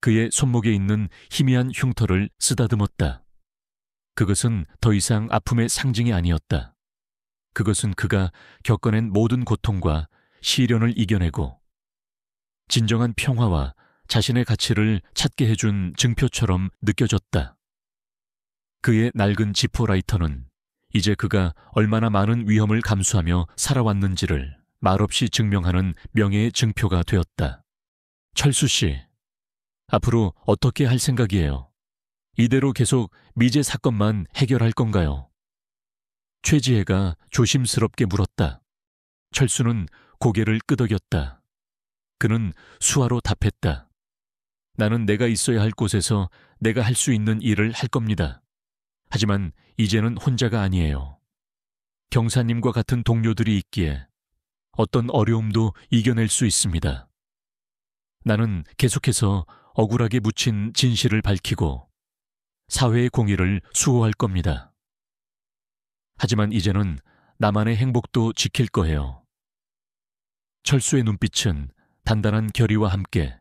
S1: 그의 손목에 있는 희미한 흉터를 쓰다듬었다. 그것은 더 이상 아픔의 상징이 아니었다. 그것은 그가 겪어낸 모든 고통과 시련을 이겨내고 진정한 평화와 자신의 가치를 찾게 해준 증표처럼 느껴졌다. 그의 낡은 지포 라이터는 이제 그가 얼마나 많은 위험을 감수하며 살아왔는지를 말없이 증명하는 명예의 증표가 되었다. 철수 씨, 앞으로 어떻게 할 생각이에요? 이대로 계속 미제 사건만 해결할 건가요? 최지혜가 조심스럽게 물었다. 철수는 고개를 끄덕였다. 그는 수화로 답했다. 나는 내가 있어야 할 곳에서 내가 할 수 있는 일을 할 겁니다. 하지만 이제는 혼자가 아니에요. 경사님과 같은 동료들이 있기에 어떤 어려움도 이겨낼 수 있습니다. 나는 계속해서 억울하게 묻힌 진실을 밝히고 사회의 공의를 수호할 겁니다. 하지만 이제는 나만의 행복도 지킬 거예요. 철수의 눈빛은 단단한 결의와 함께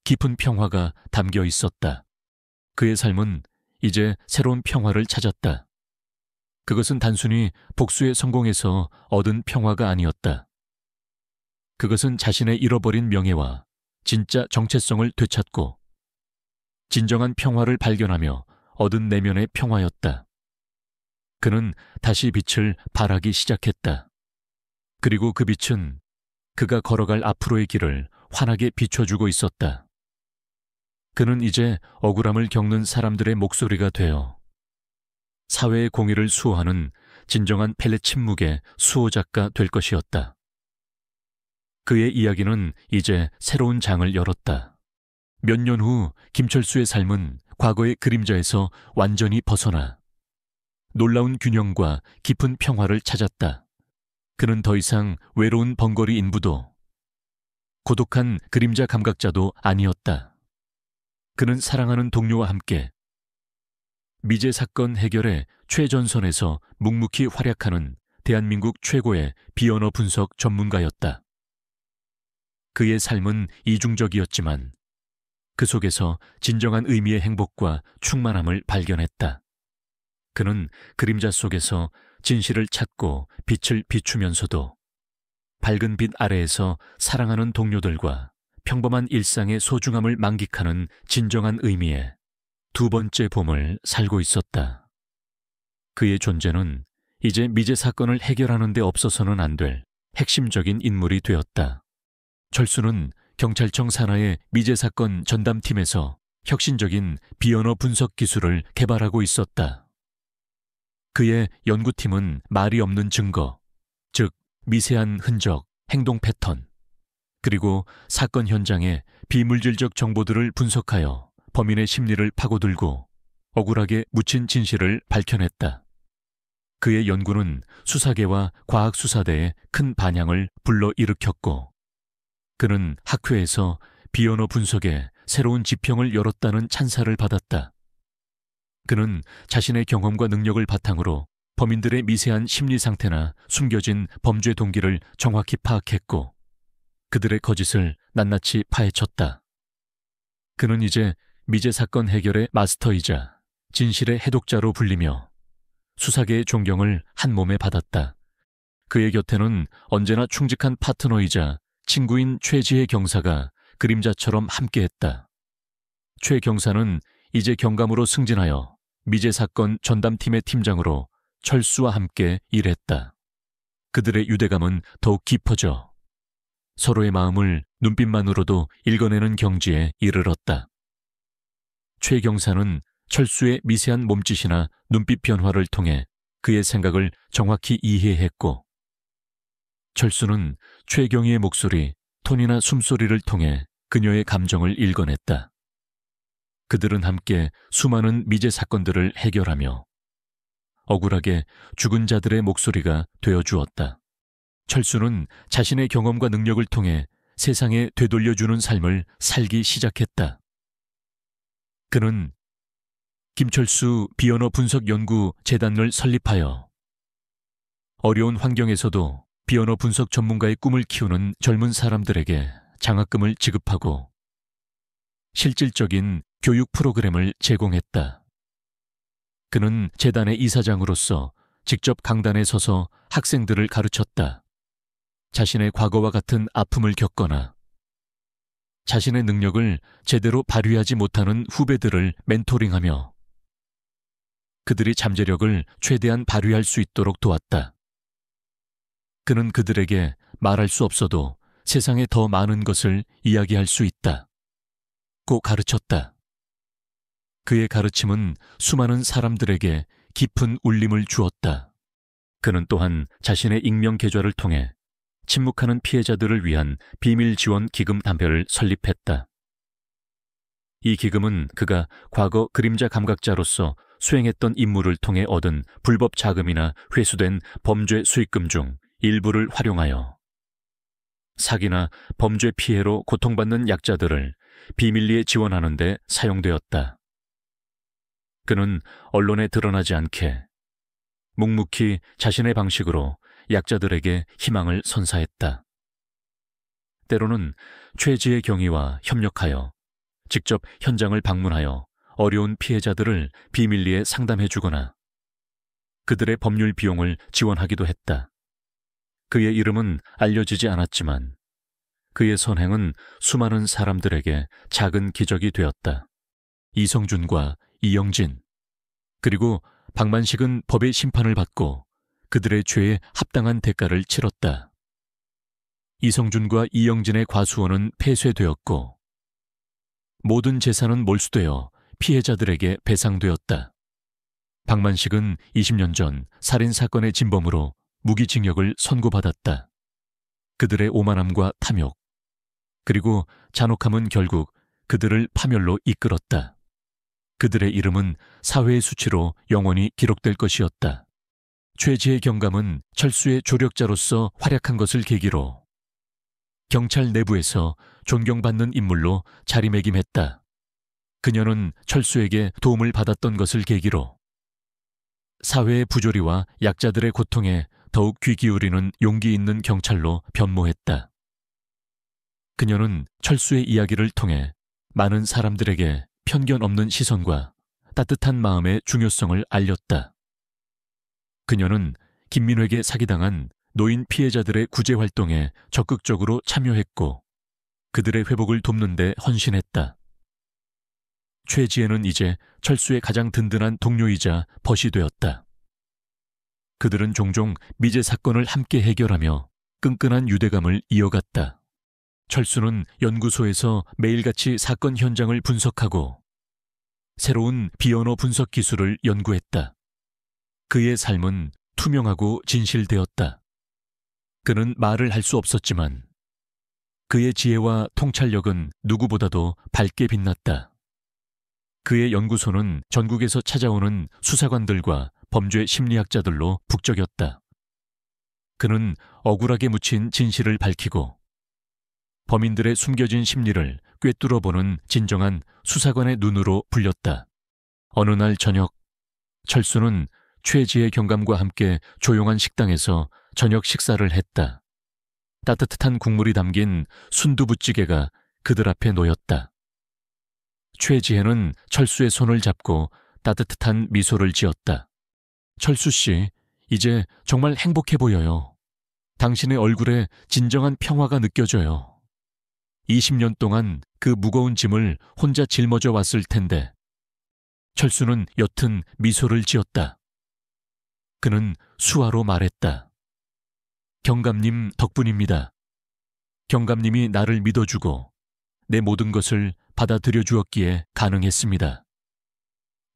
S1: 깊은 평화가 담겨 있었다. 그의 삶은 이제 새로운 평화를 찾았다. 그것은 단순히 복수에 성공해서 얻은 평화가 아니었다. 그것은 자신의 잃어버린 명예와 진짜 정체성을 되찾고 진정한 평화를 발견하며 얻은 내면의 평화였다. 그는 다시 빛을 발하기 시작했다. 그리고 그 빛은 그가 걸어갈 앞으로의 길을 환하게 비춰주고 있었다. 그는 이제 억울함을 겪는 사람들의 목소리가 되어 사회의 공의를 수호하는 진정한 펠레 침묵의 수호자가 될 것이었다. 그의 이야기는 이제 새로운 장을 열었다. 몇 년 후 김철수의 삶은 과거의 그림자에서 완전히 벗어나 놀라운 균형과 깊은 평화를 찾았다. 그는 더 이상 외로운 번거리 인부도 고독한 그림자 감각자도 아니었다. 그는 사랑하는 동료와 함께 미제 사건 해결의 최전선에서 묵묵히 활약하는 대한민국 최고의 비언어 분석 전문가였다. 그의 삶은 이중적이었지만 그 속에서 진정한 의미의 행복과 충만함을 발견했다. 그는 그림자 속에서 진실을 찾고 빛을 비추면서도 밝은 빛 아래에서 사랑하는 동료들과 평범한 일상의 소중함을 만끽하는 진정한 의미의 두 번째 봄을 살고 있었다. 그의 존재는 이제 미제 사건을 해결하는 데 없어서는 안 될 핵심적인 인물이 되었다. 철수는 경찰청 산하의 미제 사건 전담팀에서 혁신적인 비언어 분석 기술을 개발하고 있었다. 그의 연구팀은 말이 없는 증거, 즉 미세한 흔적, 행동 패턴, 그리고 사건 현장의 비물질적 정보들을 분석하여 범인의 심리를 파고들고 억울하게 묻힌 진실을 밝혀냈다. 그의 연구는 수사계와 과학수사대에 큰 반향을 불러일으켰고 그는 학회에서 비언어 분석에 새로운 지평을 열었다는 찬사를 받았다. 그는 자신의 경험과 능력을 바탕으로 범인들의 미세한 심리 상태나 숨겨진 범죄 동기를 정확히 파악했고 그들의 거짓을 낱낱이 파헤쳤다. 그는 이제 미제 사건 해결의 마스터이자 진실의 해독자로 불리며 수사계의 존경을 한 몸에 받았다. 그의 곁에는 언제나 충직한 파트너이자 친구인 최지혜 경사가 그림자처럼 함께했다. 최 경사는 이제 경감으로 승진하여 미제 사건 전담팀의 팀장으로 철수와 함께 일했다. 그들의 유대감은 더욱 깊어져 서로의 마음을 눈빛만으로도 읽어내는 경지에 이르렀다. 최 경사는 철수의 미세한 몸짓이나 눈빛 변화를 통해 그의 생각을 정확히 이해했고 철수는 최경희의 목소리, 톤이나 숨소리를 통해 그녀의 감정을 읽어냈다. 그들은 함께 수많은 미제 사건들을 해결하며 억울하게 죽은 자들의 목소리가 되어주었다. 철수는 자신의 경험과 능력을 통해 세상에 되돌려주는 삶을 살기 시작했다. 그는 김철수 비언어 분석 연구 재단을 설립하여 어려운 환경에서도 비언어 분석 전문가의 꿈을 키우는 젊은 사람들에게 장학금을 지급하고 실질적인 교육 프로그램을 제공했다. 그는 재단의 이사장으로서 직접 강단에 서서 학생들을 가르쳤다. 자신의 과거와 같은 아픔을 겪거나 자신의 능력을 제대로 발휘하지 못하는 후배들을 멘토링하며 그들이 잠재력을 최대한 발휘할 수 있도록 도왔다. 그는 그들에게 말할 수 없어도 세상에 더 많은 것을 이야기할 수 있다. 고 가르쳤다. 그의 가르침은 수많은 사람들에게 깊은 울림을 주었다. 그는 또한 자신의 익명 계좌를 통해 침묵하는 피해자들을 위한 비밀 지원 기금 단편을 설립했다. 이 기금은 그가 과거 그림자 감각자로서 수행했던 임무를 통해 얻은 불법 자금이나 회수된 범죄 수익금 중 일부를 활용하여 사기나 범죄 피해로 고통받는 약자들을 비밀리에 지원하는 데 사용되었다. 그는 언론에 드러나지 않게 묵묵히 자신의 방식으로 약자들에게 희망을 선사했다. 때로는 최지의 경위와 협력하여 직접 현장을 방문하여 어려운 피해자들을 비밀리에 상담해주거나 그들의 법률 비용을 지원하기도 했다. 그의 이름은 알려지지 않았지만 그의 선행은 수많은 사람들에게 작은 기적이 되었다. 이성준과 이영진, 그리고 박만식은 법의 심판을 받고 그들의 죄에 합당한 대가를 치렀다. 이성준과 이영진의 과수원은 폐쇄되었고 모든 재산은 몰수되어 피해자들에게 배상되었다. 박만식은 20년 전 살인사건의 진범으로 무기징역을 선고받았다. 그들의 오만함과 탐욕, 그리고 잔혹함은 결국 그들을 파멸로 이끌었다. 그들의 이름은 사회의 수치로 영원히 기록될 것이었다. 최지의 경감은 철수의 조력자로서 활약한 것을 계기로 경찰 내부에서 존경받는 인물로 자리매김했다. 그녀는 철수에게 도움을 받았던 것을 계기로 사회의 부조리와 약자들의 고통에 더욱 귀 기울이는 용기 있는 경찰로 변모했다. 그녀는 철수의 이야기를 통해 많은 사람들에게 편견 없는 시선과 따뜻한 마음의 중요성을 알렸다. 그녀는 김민회에게 사기당한 노인 피해자들의 구제 활동에 적극적으로 참여했고 그들의 회복을 돕는 데 헌신했다. 최지혜는 이제 철수의 가장 든든한 동료이자 벗이 되었다. 그들은 종종 미제 사건을 함께 해결하며 끈끈한 유대감을 이어갔다. 철수는 연구소에서 매일같이 사건 현장을 분석하고 새로운 비언어 분석 기술을 연구했다. 그의 삶은 투명하고 진실되었다. 그는 말을 할 수 없었지만 그의 지혜와 통찰력은 누구보다도 밝게 빛났다. 그의 연구소는 전국에서 찾아오는 수사관들과 범죄 심리학자들로 북적였다. 그는 억울하게 묻힌 진실을 밝히고 범인들의 숨겨진 심리를 꿰뚫어보는 진정한 수사관의 눈으로 불렸다. 어느 날 저녁, 철수는 최지의 경감과 함께 조용한 식당에서 저녁 식사를 했다. 따뜻한 국물이 담긴 순두부찌개가 그들 앞에 놓였다. 최지혜는 철수의 손을 잡고 따뜻한 미소를 지었다. 철수 씨, 이제 정말 행복해 보여요. 당신의 얼굴에 진정한 평화가 느껴져요. 20년 동안 그 무거운 짐을 혼자 짊어져 왔을 텐데. 철수는 옅은 미소를 지었다. 그는 수화로 말했다. 경감님 덕분입니다. 경감님이 나를 믿어주고 내 모든 것을 받아들여 주었기에 가능했습니다.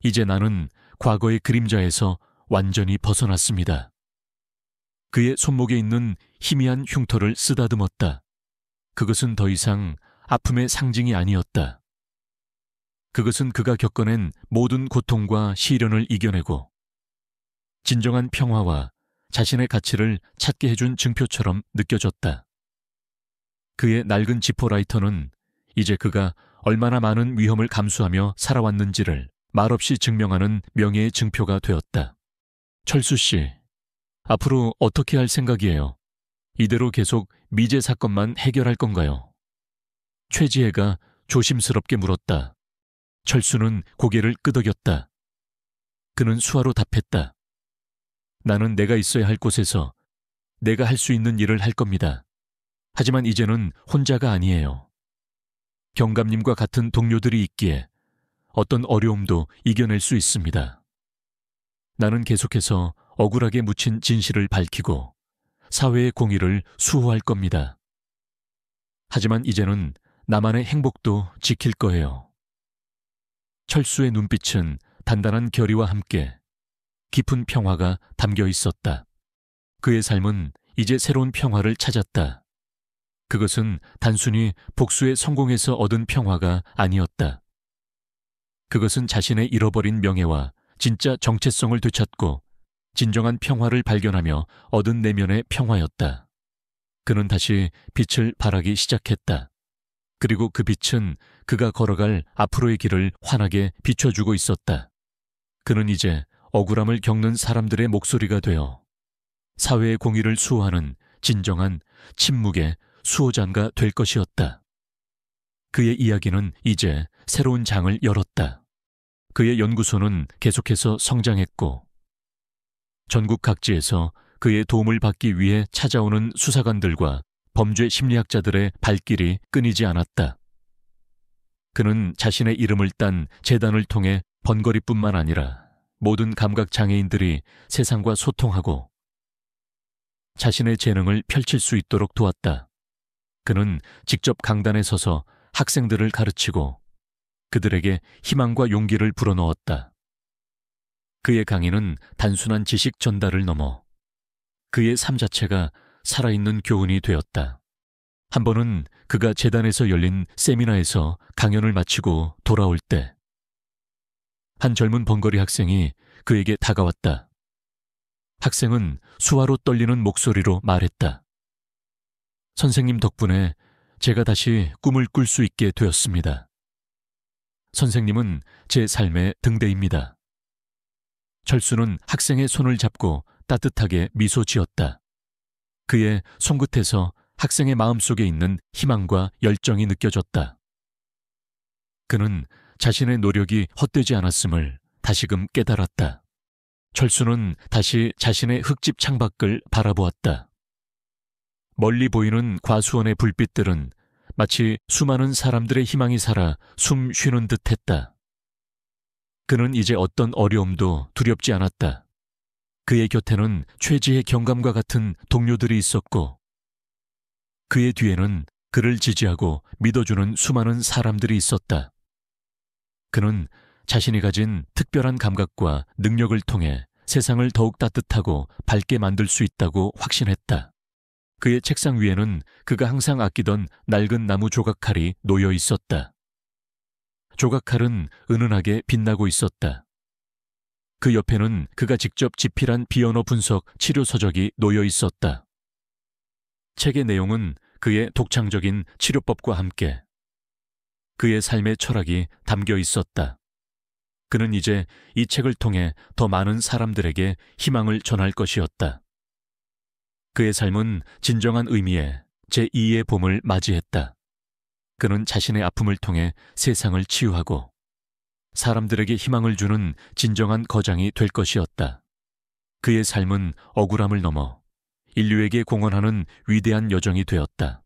S1: 이제 나는 과거의 그림자에서 완전히 벗어났습니다. 그의 손목에 있는 희미한 흉터를 쓰다듬었다. 그것은 더 이상 아픔의 상징이 아니었다. 그것은 그가 겪어낸 모든 고통과 시련을 이겨내고 진정한 평화와 자신의 가치를 찾게 해준 증표처럼 느껴졌다. 그의 낡은 지퍼라이터는 이제 그가 얼마나 많은 위험을 감수하며 살아왔는지를 말없이 증명하는 명예의 증표가 되었다. 철수 씨, 앞으로 어떻게 할 생각이에요? 이대로 계속 미제 사건만 해결할 건가요? 최지혜가 조심스럽게 물었다. 철수는 고개를 끄덕였다. 그는 수화로 답했다. 나는 내가 있어야 할 곳에서 내가 할 수 있는 일을 할 겁니다. 하지만 이제는 혼자가 아니에요. 경감님과 같은 동료들이 있기에 어떤 어려움도 이겨낼 수 있습니다. 나는 계속해서 억울하게 묻힌 진실을 밝히고 사회의 공의를 수호할 겁니다. 하지만 이제는 나만의 행복도 지킬 거예요. 철수의 눈빛은 단단한 결의와 함께 깊은 평화가 담겨 있었다. 그의 삶은 이제 새로운 평화를 찾았다. 그것은 단순히 복수의 성공에서 얻은 평화가 아니었다. 그것은 자신의 잃어버린 명예와 진짜 정체성을 되찾고 진정한 평화를 발견하며 얻은 내면의 평화였다. 그는 다시 빛을 발하기 시작했다. 그리고 그 빛은 그가 걸어갈 앞으로의 길을 환하게 비춰주고 있었다. 그는 이제 억울함을 겪는 사람들의 목소리가 되어 사회의 공의를 수호하는 진정한 침묵의 수호자가 될 것이었다. 그의 이야기는 이제 새로운 장을 열었다. 그의 연구소는 계속해서 성장했고 전국 각지에서 그의 도움을 받기 위해 찾아오는 수사관들과 범죄 심리학자들의 발길이 끊이지 않았다. 그는 자신의 이름을 딴 재단을 통해 번거리뿐만 아니라 모든 감각 장애인들이 세상과 소통하고 자신의 재능을 펼칠 수 있도록 도왔다. 그는 직접 강단에 서서 학생들을 가르치고 그들에게 희망과 용기를 불어넣었다. 그의 강의는 단순한 지식 전달을 넘어 그의 삶 자체가 살아있는 교훈이 되었다. 한 번은 그가 재단에서 열린 세미나에서 강연을 마치고 돌아올 때 한 젊은 번거리 학생이 그에게 다가왔다. 학생은 수화로 떨리는 목소리로 말했다. 선생님 덕분에 제가 다시 꿈을 꿀 수 있게 되었습니다. 선생님은 제 삶의 등대입니다. 철수는 학생의 손을 잡고 따뜻하게 미소 지었다. 그의 손끝에서 학생의 마음속에 있는 희망과 열정이 느껴졌다. 그는 자신의 노력이 헛되지 않았음을 다시금 깨달았다. 철수는 다시 자신의 흙집 창밖을 바라보았다. 멀리 보이는 과수원의 불빛들은 마치 수많은 사람들의 희망이 살아 숨 쉬는 듯 했다. 그는 이제 어떤 어려움도 두렵지 않았다. 그의 곁에는 최지의 경감과 같은 동료들이 있었고 그의 뒤에는 그를 지지하고 믿어주는 수많은 사람들이 있었다. 그는 자신이 가진 특별한 감각과 능력을 통해 세상을 더욱 따뜻하고 밝게 만들 수 있다고 확신했다. 그의 책상 위에는 그가 항상 아끼던 낡은 나무 조각칼이 놓여 있었다. 조각칼은 은은하게 빛나고 있었다. 그 옆에는 그가 직접 집필한 비언어 분석 치료 서적이 놓여 있었다. 책의 내용은 그의 독창적인 치료법과 함께 그의 삶의 철학이 담겨 있었다. 그는 이제 이 책을 통해 더 많은 사람들에게 희망을 전할 것이었다. 그의 삶은 진정한 의미의 제2의 봄을 맞이했다. 그는 자신의 아픔을 통해 세상을 치유하고 사람들에게 희망을 주는 진정한 거장이 될 것이었다. 그의 삶은 억울함을 넘어 인류에게 공헌하는 위대한 여정이 되었다.